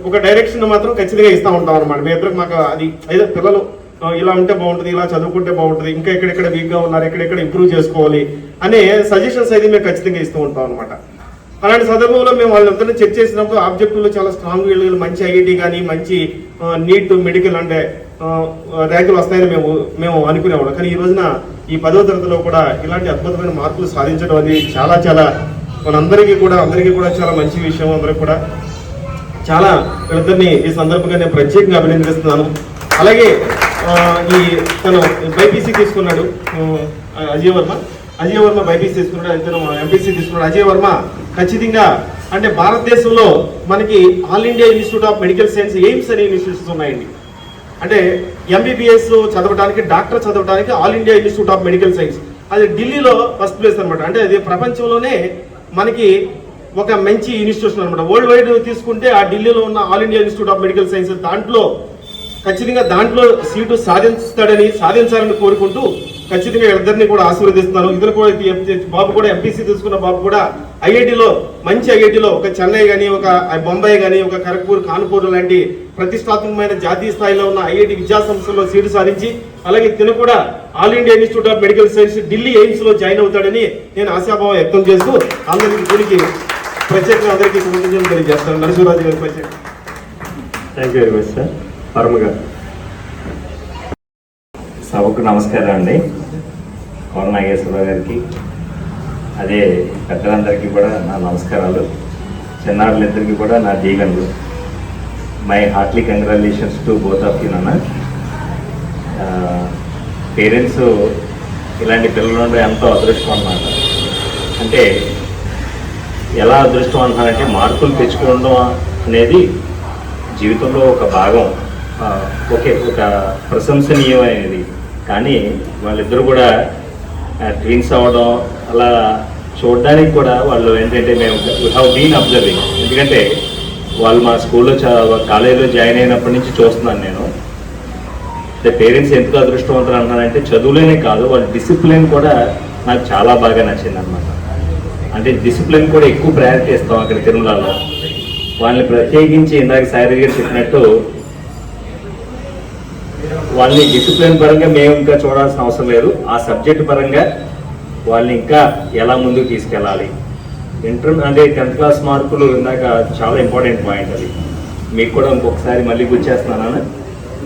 ఒక డైరెక్షన్ మాత్రం ఖచ్చితంగా ఇస్తూ ఉంటాం అనమాట. మీ ఇద్దరికి మాకు అది ఏదో పిల్లలు ఇలా ఉంటే బాగుంటుంది, ఇలా చదువుకుంటే బాగుంటుంది, ఇంకా ఎక్కడెక్కడ వీక్గా ఉన్నారు, ఎక్కడెక్కడ ఇంప్రూవ్ చేసుకోవాలి అనే సజెషన్స్ అయితే మేము ఖచ్చితంగా ఇస్తూ ఉంటాం అనమాట. అలాంటి సందర్భంలో మేము వాళ్ళందరినీ చెక్ చేసినప్పుడు ఆబ్జెక్టివ్లో చాలా స్ట్రాంగ్ వీళ్ళు మంచి ఐఐటి కానీ మంచి నీట్ మెడికల్ అంటే ర్యాంకులు వస్తాయని మేము అనుకునేవాళ్ళం. కానీ ఈ రోజున ఈ 10వ తరగతిలో కూడా ఇలాంటి అద్భుతమైన మార్కులు సాధించడం అనేది చాలా అందరికీ కూడా చాలా మంచి విషయం. అందరికి కూడా చాలా వీళ్ళిద్దరిని ఈ సందర్భంగా నేను ప్రత్యేకంగా అభినందిస్తున్నాను. అలాగే తను బైపీసీ తీసుకున్నాడు అజయ్ వర్మ బైపీసీ తీసుకున్నాడు, ఇతను ఎంపీసీ తీసుకున్నాడు. అజయ్ వర్మ ఖచ్చితంగా అంటే భారతదేశంలో మనకి all India institute of medical science AIIMS అనే ఇన్స్టిట్యూట్స్ ఉన్నాయండి. అంటే ఎంబీబీఎస్ చదవడానికి, డాక్టర్ చదవడానికి all India institute of medical science అది ఢిల్లీలో ఫస్ట్ ప్లేస్ అనమాట. అంటే అది ప్రపంచంలోనే మనకి ఒక మంచి ఇన్స్టిట్యూషన్ అనమాట. వరల్డ్ వైడ్ తీసుకుంటే ఆ ఢిల్లీలో ఉన్న all India institute of medical science ఖచ్చితంగా దాంట్లో సీటు సాధించాలని కోరుకుంటూ ఖచ్చితంగా వీళ్ళిద్దరిని కూడా ఆశీర్వదిస్తున్నాను. ఇద్దరు కూడా బాబు కూడా ఎంపీసీ తీసుకున్న బాబు కూడా మంచి ఐఐటిలో ఒక చెన్నై కానీ, ఒక బొంబాయి కానీ, ఒక ఖరగ్పూర్, కాన్పూర్ లాంటి ప్రతిష్టాత్మకమైన జాతీయ స్థాయిలో ఉన్న ఐఐటి విద్యా సంస్థల్లో సీటు సాధించి అలాగే తిను కూడా all India institute of medical science Delhi AIIMS లో జాయిన్ అవుతాడని నేను ఆశాభావం వ్యక్తం చేస్తూ దీనికి ప్రత్యేకంగా అందరికీ కృతజ్ఞతలు తెలియజేస్తాను. నరసింహరాజు గారి ప్రత్యేక thank you very much sir. పరమ గారు సభకు నమస్కారం అండి. కోన నాగేశ్వరరావు గారికి అదే పెద్దలందరికీ కూడా నా నమస్కారాలు. చిన్నారులిద్దరికీ కూడా నా దీవెనలు. My heartly congratulations to both of you నాన్న. పేరెంట్స్ ఇలాంటి పిల్లలు ఉండే ఎంతో అదృష్టం అన్నమాట. అంటే ఎలా అదృష్టం అంటున్నారంటే మార్కులు తెచ్చుకోవడం అనేది జీవితంలో ఒక భాగం, ఒక ప్రశంసనీయమైనది. కానీ వాళ్ళిద్దరూ కూడా ట్విన్స్ అవ్వడం అలా చూడడానికి కూడా వాళ్ళు ఏంటంటే మేము వీ హ్యావ్ బీన్ అబ్జర్వింగ్. ఎందుకంటే వాళ్ళు మా స్కూల్లో కాలేజీలో జాయిన్ అయినప్పటి నుంచి చూస్తున్నాను నేను. పేరెంట్స్ ఎందుకు అదృష్టవంతులు అంటున్నానంటే చదువులేనే కాదు, వాళ్ళ డిసిప్లిన్ కూడా నాకు చాలా బాగా నచ్చింది అనమాట. అంటే డిసిప్లిన్ కూడా ఎక్కువ ప్రయారిటీ ఇస్తాం అక్కడ తిరుమలలో. వాళ్ళని ప్రత్యేకించి ఇందాక సాయి గారు చెప్పినట్టు వాళ్ళని డిసిప్లిన్ పరంగా మేము ఇంకా చూడాల్సిన అవసరం లేదు. ఆ సబ్జెక్ట్ పరంగా వాళ్ళని ఇంకా ఎలా ముందుకు తీసుకెళ్ళాలి. అంటే 10th క్లాస్ మార్కులు ఇందాక చాలా ఇంపార్టెంట్ పాయింట్. అది మీకు కూడా ఇంకొకసారి మళ్ళీ గుర్చేస్తున్నాను.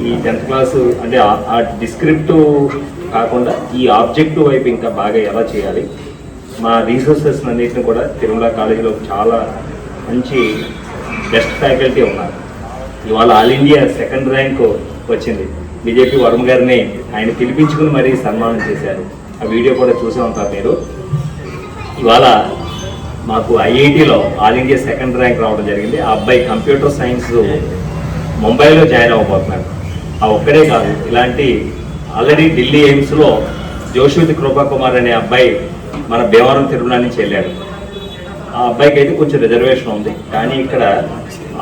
ఈ 10th క్లాసు అంటే ఆ డిస్క్రిప్టివ్ కాకుండా ఈ ఆబ్జెక్టివ్ వైపు ఇంకా బాగా ఎలా చేయాలి. మా రీసోర్సెస్ అన్నింటిని కూడా తిరుమల కాలేజీలో చాలా మంచి బెస్ట్ ఫ్యాకల్టీ ఉన్నారు. ఇవాళ ఆల్ ఇండియా 2nd ర్యాంక్ వచ్చింది. బీజేపీ వర్మ గారిని ఆయన పిలిపించుకుని మరీ సన్మానం చేశారు. ఆ వీడియో కూడా చూసే ఉంటారు మీరు. ఇవాళ మాకు ఐఐటిలో ఆల్ ఇండియా 2nd ర్యాంక్ రావడం జరిగింది. ఆ అబ్బాయి కంప్యూటర్ సైన్స్ ముంబైలో జాయిన్ అవ్వబోతున్నాడు. ఆ ఒక్కడే కాదు, ఇలాంటి ఆల్రెడీ ఢిల్లీ ఎయిమ్స్లో జోషువతి కృపా కుమార్ అనే అబ్బాయి మన భీమవరం తిరుమల నుంచి వెళ్ళాడు. ఆ అబ్బాయికి అయితే కొంచెం రిజర్వేషన్ ఉంది. కానీ ఇక్కడ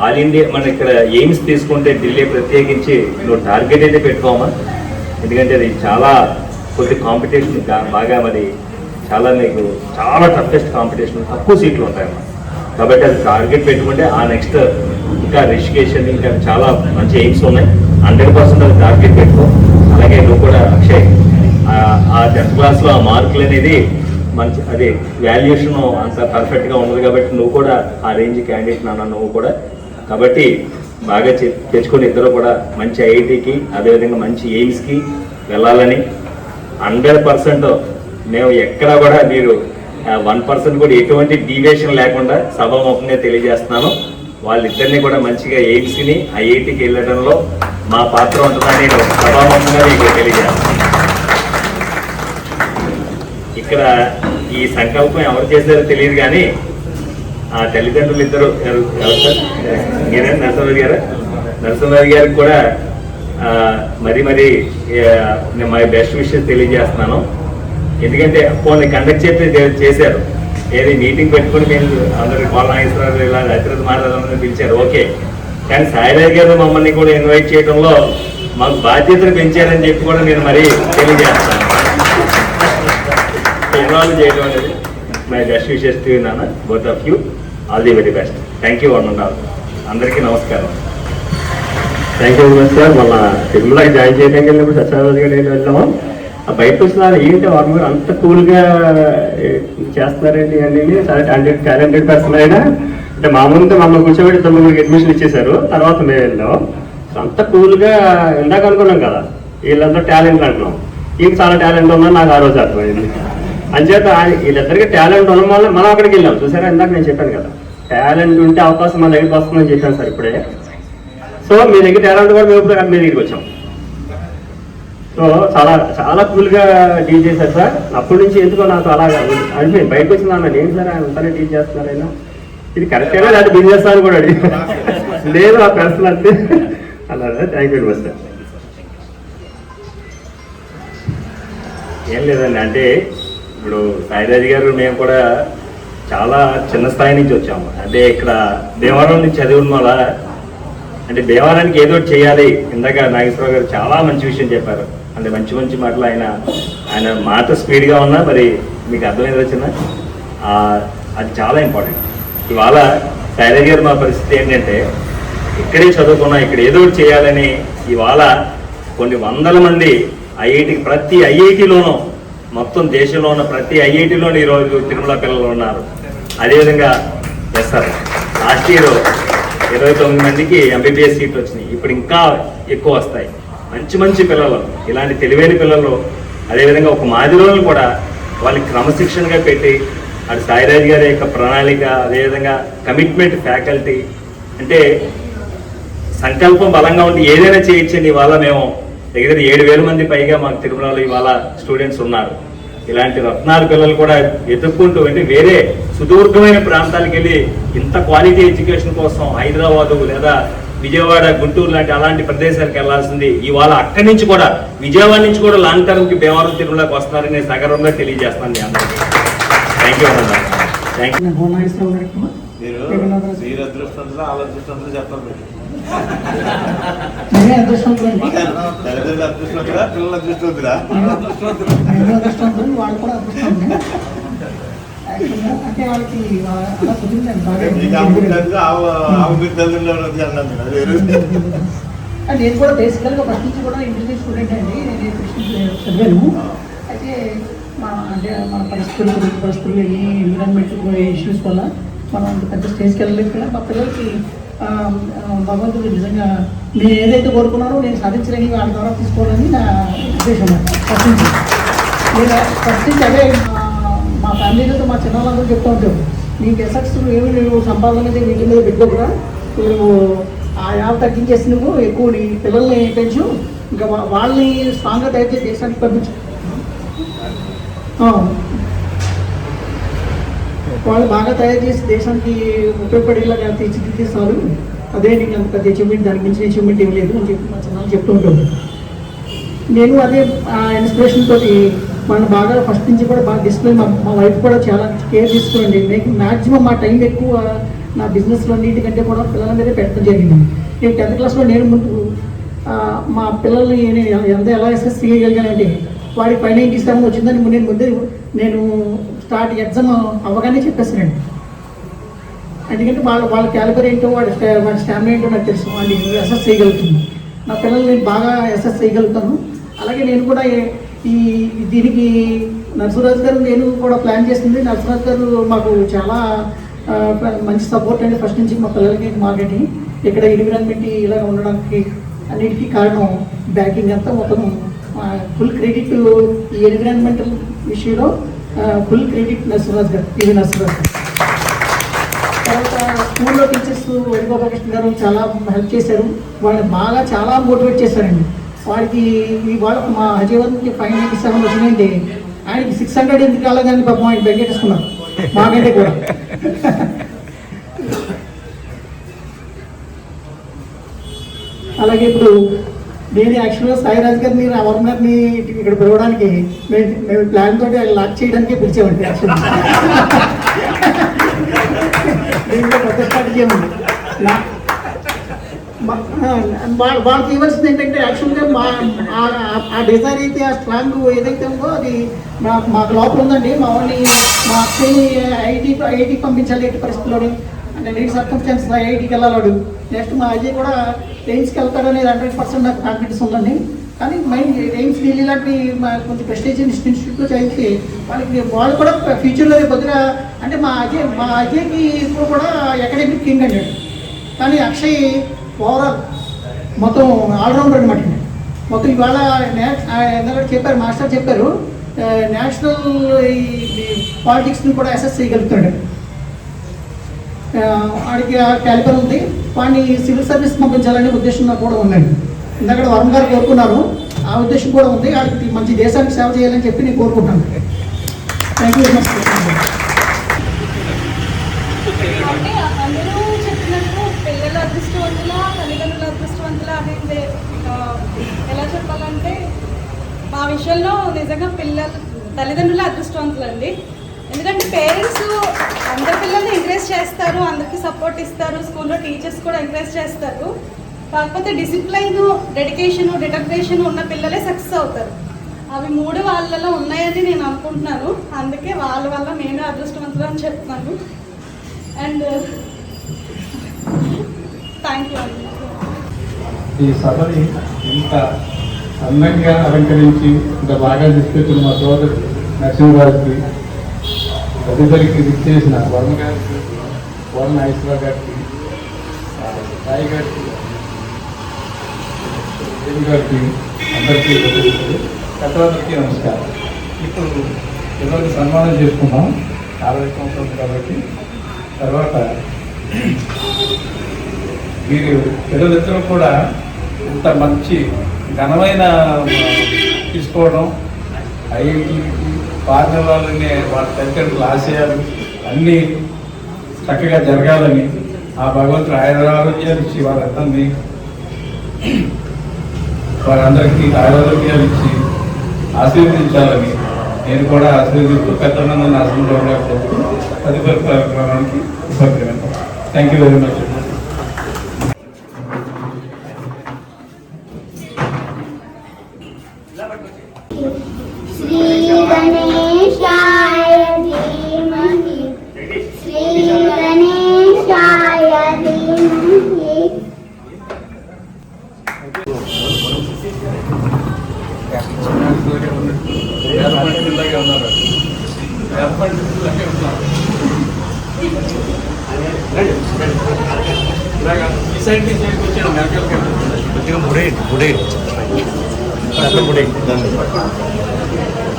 ఆల్ ఇండియా మన ఇక్కడ ఎయిమ్స్ తీసుకుంటే ఢిల్లీ ప్రత్యేకించి నువ్వు టార్గెట్ అయితే పెట్టుకోమా. ఎందుకంటే అది చాలా కొద్ది కాంపిటీషన్ బాగా మరి మీకు చాలా టఫెస్ట్ కాంపిటీషన్, తక్కువ సీట్లు ఉంటాయన్నమాట. కాబట్టి అది టార్గెట్ పెట్టుకుంటే ఆ నెక్స్ట్ ఇంకా రిషికేషన్ ఇంకా చాలా మంచి ఎయిమ్స్ ఉన్నాయి. 100% అది టార్గెట్ పెట్టుకో. అలాగే నువ్వు కూడా అక్షయ్ ఆ 10th క్లాస్లో ఆ మార్కులు అనేది మంచి అదే వాల్యుయేషన్ అంత పర్ఫెక్ట్గా ఉండదు. కాబట్టి నువ్వు కూడా ఆ రేంజ్ క్యాండిడేట్ నాన్న నువ్వు కూడా. కాబట్టి బాగా తెచ్చుకొని ఇద్దరు కూడా మంచి ఐఐటికి అదేవిధంగా మంచి ఎయిమ్స్కి వెళ్ళాలని 100% మేము ఎక్కడ కూడా మీరు 1% కూడా ఎటువంటి డీవియేషన్ లేకుండా సభాముఖంగా తెలియజేస్తున్నాను. వాళ్ళిద్దరినీ కూడా మంచిగా ఎయిమ్స్ని ఐఐటికి వెళ్ళడంలో మా పాత్ర ఉంటుందని నేను సభాముఖంగా మీకు తెలియజేస్తాను. ఇక్కడ ఈ సంకల్పం ఎవరు చేశారో తెలియదు కానీ ఆ తల్లిదండ్రులు ఇద్దరు ఎవరు సార్? మీరే నరసింహరావు గారా? నరసింహారావు గారికి కూడా మరీ మై బెస్ట్ విషెస్ తెలియజేస్తున్నాను. ఎందుకంటే పోనీ కండక్ట్ చేశారు, ఏది మీటింగ్ పెట్టుకుని మీరు అందరు కోలనాగేశ్వరరావు ఇలా అతిరథ మాట్లాడాలని పిలిచారు, ఓకే. కానీ సాయిరాజ్ గారు మమ్మల్ని కూడా ఇన్వైట్ చేయడంలో మాకు బాధ్యతలు పెంచారని చెప్పి కూడా నేను మరీ తెలియజేస్తాను. ఇన్వాల్వ్ చేయడం అనేది మై బెస్ట్ విషెస్ టు నాన్న, both of you, all the very best. Thank you one and all. అందరికీ నమస్కారం. Thank you very much sir. మన తిరుమలకి జాయిన్ చేయడానికి వెళ్ళినప్పుడు సత్యనారాయణ గారు నేను వెళ్ళాము. బయటకు వచ్చినారు ఏంటి వారు మీరు అంత కూల్గా చేస్తున్నారండి అని. సరే టాలెంటెడ్ పర్సన్ అయినా అంటే మామూలుగా మమ్మల్ని కూర్చోబెట్టి 9 అడ్మిషన్ ఇచ్చేశారు. తర్వాత మేము వెళ్ళాం. అంత కూల్గా ఇందాక అనుకున్నాం కదా వీళ్ళందరూ టాలెంట్ అంటున్నాం. ఈయన చాలా టాలెంట్ ఉందని నాకు ఆ రోజు అర్థమైంది. అంచేత వీళ్ళిద్దరికి టాలెంట్ ఉండడం వల్ల మనం అక్కడికి వెళ్ళాం. చూసారా ఇందాక నేను చెప్పాను కదా, టాలెంట్ ఉంటే అవకాశం మన దగ్గరికి వస్తుందని చెప్పాను సార్ ఇప్పుడే. సో మీ దగ్గర టాలెంట్ కూడా మేము ఇప్పుడు మీ దగ్గరికి వచ్చాం. సో చాలా చాలా కూల్గా డీల్ చేశారు సార్. అప్పటి నుంచి ఎందుకో నాకు అలాగా అనిపోయింది. బయటకు వచ్చింది అన్న ఏంటి సార్ అంతనే డీల్ చేస్తున్నారు అయినా ఇది కరెక్టేనా లేదా బిజినెస్ అని కూడా అడిగి లేదు ఆ పర్సన్ అంతే అన్నారు. Thank you very much sir. ఏం లేదండి, అంటే ఇప్పుడు సాయిరాజ్ గారు మేము కూడా చాలా చిన్న స్థాయి నుంచి వచ్చాము. అంటే ఇక్కడ దేవాలయం నుంచి చదివిన వల్ల అంటే దేవాలయానికి ఏదో చేయాలి. ఇందాక నాగేశ్వరరావు గారు చాలా మంచి విషయం చెప్పారు. అంటే మంచి మంచి మాటలు ఆయన మాట స్పీడ్గా ఉన్నా మరి మీకు అర్థమైంది వచ్చిన అది చాలా ఇంపార్టెంట్. ఇవాళ సాయిరాజ్ గారు మా పరిస్థితి ఏంటంటే ఇక్కడే చదువుకున్నా ఇక్కడ ఏదో చేయాలని ఇవాళ కొన్ని వందల మంది ఐఐటికి ప్రతి ఐఐటిలోనూ మొత్తం దేశంలో ఉన్న ప్రతి ఐఐటిలోనూ ఈరోజు తిరుమల పిల్లలు ఉన్నారు. అదేవిధంగా సార్ లాస్ట్ ఇయర్ 29 మందికి ఎంబీబీఎస్ సీట్లు వచ్చినాయి. ఇప్పుడు ఇంకా ఎక్కువ వస్తాయి. మంచి మంచి పిల్లలు, ఇలాంటి తెలివైన పిల్లలు, అదేవిధంగా ఒక మాదిరోలు కూడా వాళ్ళకి క్రమశిక్షణగా పెట్టి అటు సాయిరాజ్ గారి యొక్క ప్రణాళిక, అదేవిధంగా కమిట్మెంట్ ఫ్యాకల్టీ, అంటే సంకల్పం బలంగా ఉండి ఏదైనా చేయొచ్చని ఇవాళ మేము దగ్గర 7,000 మంది పైగా మాకు తిరుమలలో ఇవాళ స్టూడెంట్స్ ఉన్నారు. ఇలాంటి రత్నాలు పిల్లలు కూడా ఎదుర్కొంటూ అంటే వేరే సుదూర్ఘమైన ప్రాంతాలకు వెళ్ళి ఇంత క్వాలిటీ ఎడ్యుకేషన్ కోసం హైదరాబాదు లేదా విజయవాడ, గుంటూరు లాంటి అలాంటి ప్రదేశాలకు వెళ్లాల్సింది ఇవాళ అక్కడి నుంచి కూడా విజయవాడ నుంచి కూడా లాంగ్ టర్మ్కి భీమవరం తిరుమలకి వస్తున్నారని నేను సగర్వంగా తెలియజేస్తాను మీ అందరికీ. థ్యాంక్ యూ అన్న. Thank you. మీరు అదృష్టంలో వాళ్ళ అదృష్టంలో చెప్పాలి. తల్లిదండ్రులు అదృష్టంగా పిల్లల అదృష్టంగా వాళ్ళు కూడా అంటే వాళ్ళకి నేను కూడా బేసికల్గా ఫస్ట్ నుంచి కూడా ఇంటర్మీడియట్ స్టూడెంట్ అండి. నేను కృష్ణ చదివాను. అయితే మన పరిస్థితులు ఈ ఎన్విరాన్మెంట్ ఇష్యూస్ వల్ల మనం పెద్ద స్టేజ్కి వెళ్ళలేదు కదా. మా పిల్లలకి భగవంతుడు నిజంగా నేను ఏదైతే కోరుకున్నానో నేను సాధించలేని వాళ్ళ ద్వారా తీసుకోవాలని నా ఉద్దేశం. ఫస్ట్ నుంచి అదే మా ఫ్యామిలీతో మా చిన్నవాళ్ళందరూ చెప్తూ ఉంటారు, నీకు ఎసెట్స్ ఏమి నువ్వు సంపాదన మీద వీటి మీద పెట్టుకోకుండా నువ్వు ఆ యాప్ తగ్గించేసి నువ్వు ఎక్కువ నీ పిల్లల్ని పెంచు, ఇంకా వాళ్ళని స్ట్రాంగ్గా తయారు చేసి దేశానికి పంపించు. వాళ్ళు బాగా తయారు చేసి దేశానికి ఉపయోగపడేలాగా తీర్చిదిద్దేస్తారు. అదే నీకు అంత పెద్ద అచీవ్మెంట్, దానికి మించిన అచీవ్మెంట్ ఏం లేదు అని చెప్పి మా చిన్నలు చెప్తూ ఉంటాను. నేను అదే ఇన్స్పిరేషన్ తోటి మనం బాగా ఫస్ట్ నుంచి కూడా బాగా డిసిప్లిన్, మా వైఫ్ కూడా చాలా కేర్ తీసుకోండి. నేను మ్యాక్సిమం మా టైం ఎక్కువ నా బిజినెస్లో అన్నింటికంటే కూడా పిల్లల మీదే పెట్టడం జరిగింది. నేను 10th క్లాస్లో నేను ముందు మా పిల్లల్ని నేను ఎలా అసెస్ చేయగలిగానంటే వాడికి 597 వచ్చిందని నేను స్టార్ట్ ఎగ్జామ్ అవ్వగానే చెప్పేస్తానండి. ఎందుకంటే వాళ్ళ క్యాలిబర్ ఏంటో వాడి స్టామినా ఏంటో నాకు తెలుసు, వాళ్ళు అసెస్ చేయగలుగుతుంది. నా పిల్లల్ని నేను బాగా అసెస్ చేయగలుగుతాను. అలాగే నేను కూడా దీనికి నరసింహరాజు గారు నేను కూడా ప్లాన్ చేసింది. నరసింహరాజు గారు మాకు చాలా మంచి సపోర్ట్ అండి ఫస్ట్ నుంచి మా పిల్లలకి మాకని. ఇక్కడ ఎన్విరాన్మెంట్ ఇలా ఉండడానికి అన్నిటికీ కారణం బ్యాకింగ్ అంతా మొత్తం ఫుల్ క్రెడిట్ ఈ ఎన్విరాన్మెంటల్ విషయంలో ఫుల్ క్రెడిట్ నరసింహరాజు గారు, టీవీ నరసింహరాజు గారు. తర్వాత స్కూల్లో టీచర్స్ వేణుగోపాలకృష్ణ గారు చాలా హెల్ప్ చేశారు. వాళ్ళని బాగా చాలా మోటివేట్ చేశారండి. వాడికి వాళ్ళకి మా అజయవర్కి 597 వచ్చినాయంటే ఆయనకి 600 ఎందుకు రాలేదని పాపం ఆయన బెంగెట్టేసుకున్నారు మాకంటే కూడా. అలాగే ఇప్పుడు నేను యాక్చువల్గా సాయిరాజ్ గారిని వరం గారిని ఇక్కడ పిలవడానికి మేము ప్లాన్ తోటి లాక్ చేయడానికే పిలిచామండి యాక్చువల్గా. దీంట్లో కొత్త స్ట్రాటజీ ఉంది. వాళ్ళకి ఇవ్వాల్సింది ఏంటంటే యాక్చువల్గా ఆ డిజైర్ అయితే ఆ స్ట్రాంగ్ ఏదైతే ఉందో అది మాకు లోపల ఉందండి. మా వాళ్ళని మా అక్కని ఐఐటికి పంపించాలి ఎట్టి పరిస్థితుల్లోని అంటే నీటి సర్కమ్స్టాన్సెస్ ఐఐటికి వెళ్ళాలి. నెక్స్ట్ మా అజయ్ కూడా ఎయిమ్స్కి వెళ్తాడనేది 100% నాకు కాన్ఫిడెన్స్ ఉందండి. కానీ మైండ్ ఎయిమ్స్ ఢిల్లీ లాంటి కొంచెం ప్రెస్టీజియస్ ఇన్స్టిట్యూట్లో చదివితే వాళ్ళు కూడా ఫ్యూచర్లో కొద్దిగా అంటే మా అజయ్కి ఇప్పుడు కూడా అకాడమిక్ కింగ్ అండి. కానీ అక్షయ్ ఓవరాల్ మొత్తం ఆల్రౌండర్ అనమాట. మొత్తం ఇవాళ ఎందుకంటే చెప్పారు మాస్టర్ చెప్పారు నేషనల్ పాలిటిక్స్ని కూడా అసెస్ చేయగలుగుతాడు. వాడికి క్యాలిబర్ ఉంది. వాడిని సివిల్ సర్వీస్ పంపించాలనే ఉద్దేశం నాకు కూడా ఉందండి. ఇందాక వరం గారు కోరుకున్నారు, ఆ ఉద్దేశం కూడా ఉంది. వాడికి మంచి దేశానికి సేవ చేయాలని చెప్పి నేను కోరుకుంటాను. Thank you very much. అంటే అందరూ చెప్పినట్టు పిల్లల అదృష్టవంతుల తల్లిదండ్రుల అదృష్టవంతుల అనేది ఎలా చెప్పాలంటే మా విషయంలో నిజంగా తల్లిదండ్రుల అదృష్టవంతులండి. ఎందుకంటే పేరెంట్స్ అందరి పిల్లల్ని ఎంకరేజ్ చేస్తారు, అందరికీ సపోర్ట్ ఇస్తారు, స్కూల్లో టీచర్స్ కూడా ఎంకరేజ్ చేస్తారు. కాకపోతే డిసిప్లైన్, డెడికేషన్, డిటర్మినేషన్ ఉన్న పిల్లలే సక్సెస్ అవుతారు. అవి 3 వాళ్ళలో ఉన్నాయని నేను అనుకుంటున్నాను. అందుకే వాళ్ళ వల్ల నేను అదృష్టవంతులు అని చెప్తున్నాను. అండ్ థ్యాంక్ యూ అండి. ఈ సభని ఇంత అందంగా అలంకరించి ఇంత బాగా తీసుకొచ్చిన మా సోదరు నరసింహరాజుకి, తదితరికి విచ్చేసిన వర్మ గారికి, వరుణ నాగేశ్వరరావు గారికి, సాయి గారికి, దేవి గారికి, అందరికీ పెద్దవాళ్ళకి నమస్కారం. ఇప్పుడు ఈరోజు సన్మానం చేసుకున్నాం 40 సంవత్సరాలు కాబట్టి. తర్వాత మీరు పిల్లలిద్దరూ కూడా ఇంత మంచి ఘనమైన తీసుకోవడం, ఐఐటికి పాల్గొనాలనే వాళ్ళ తల్లిదండ్రుల ఆశయాలు అన్నీ చక్కగా జరగాలని ఆ భగవంతుడు ఆరోగ్యాలు ఇచ్చి వారందరికీ ఆరోగ్యాలు ఇచ్చి ఆశీర్వదించాలని నేను కూడా ఆశీర్వదిస్తూ పెద్దలందరినీ ఆశీర్వదించడానికి తదుపరి కార్యక్రమానికి ఉపక్రమిస్తాను. Thank you very much. Shri గణేశాయ ధీమహి శ్రీ గణేశాయ ధీమహి.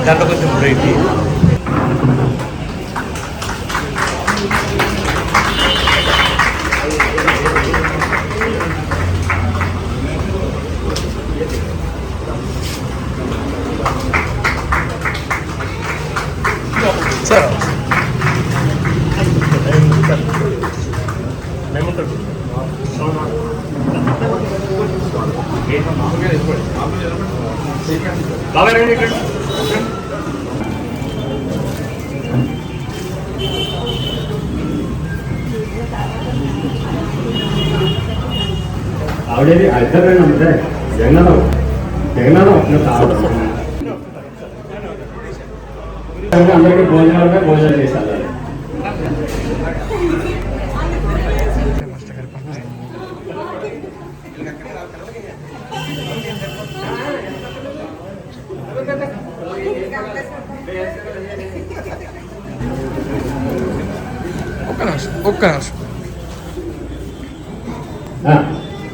దాంట్లో కొంచెం ముడేయండి. సార్ ఆవిడేది ఇద్దరు అంటే జగన్నాథం అందరికీ భోజనాలు చేశారు. ఒక్క నిమిషం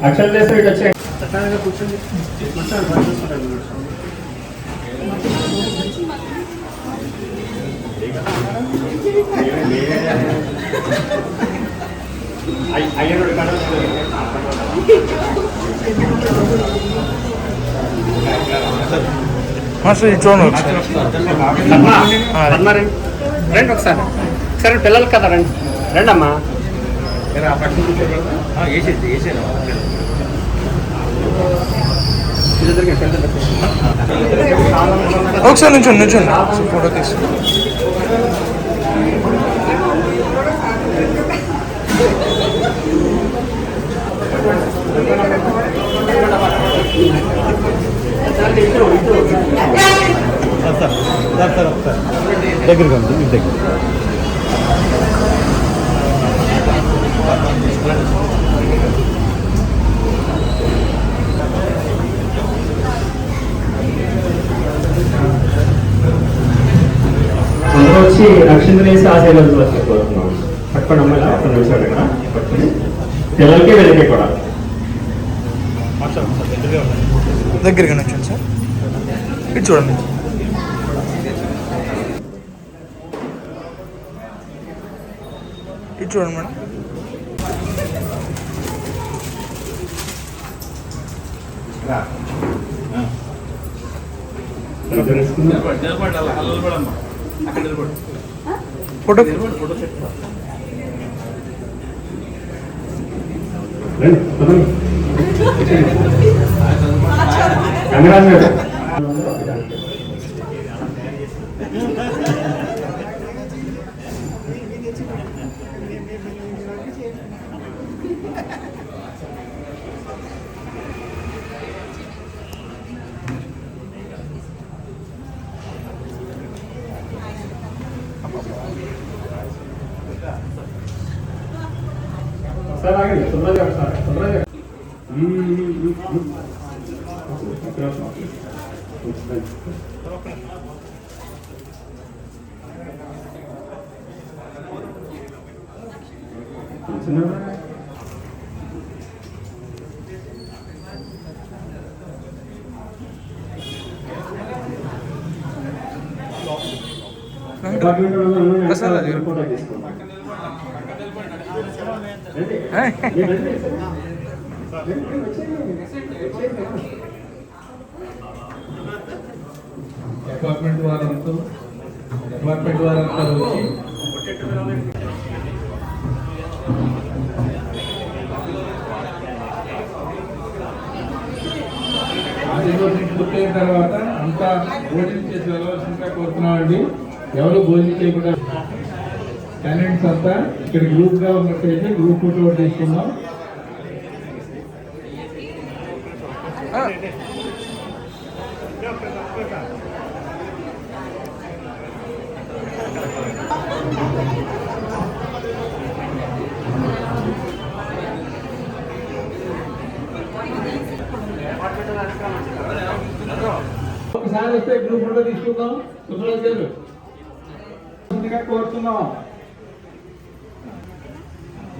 అక్షరం చేస్తే ఇటు వచ్చే కూర్చోండి. మాస్టర్ చూడండి రండి ఒకసారి పిల్లలు కదా రండి రండి అమ్మా. ఒకసారి నుంచోండి ఫోటో తీసి. దగ్గరగా ఉంది మీ దగ్గర. అందరూ వచ్చి రక్షణ ఆశీర్వాదాలు కోరుతున్నాం. పట్టుకోండి అమ్మాయి అక్కడ నిలిచాడు ఇక్కడ పట్టుకుని పిల్లలకి వెళ్ళకి కూడా దగ్గరగా నుంచోండి సార్. ఇది చూడండి. ఇది చూడండి మేడం. ఫోటో రంగరాజు గారు సార్ ఆగండి. సుబ్రాజ్ గారు సార్ సుబ్రాజ్ గారు ఫోటో తీసుకుంటాం. డిపార్ట్మెంట్ వారంతా వచ్చి ఆశీర్వదించి పూర్తయిన తర్వాత అంతా భోజనం చేసి వెళ్ళవలసిందిగా కోరుతున్నామండి. ఎవరు భోజనం చేయకుండా క్యాండిడేట్స్ అంతా ఇక్కడ గ్రూప్ గా ఉన్నట్టయితే గ్రూప్ ఫోటో తీసుకుందాం. ఒకసారి వస్తే గ్రూప్ ఫోటో తీసుకుందాం. సుబ్రాజ్ గారు కోరుతున్నాం.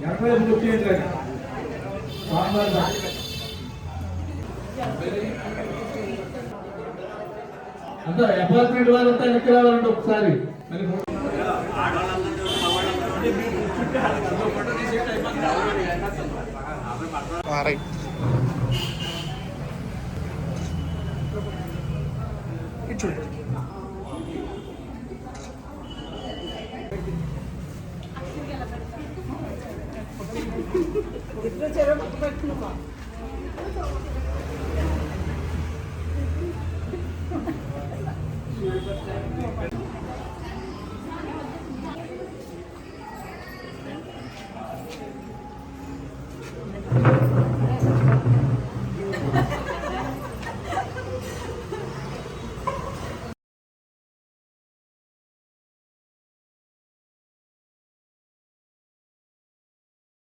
80 వచ్చేయండి. అంతా అపార్ట్మెంట్ వాళ్ళంతా వెనక్కి రావాలంటే ఒకసారి రైట్. ఇది చూడండి. ఇద్దరు చెరువు పెట్టుకున్నావా?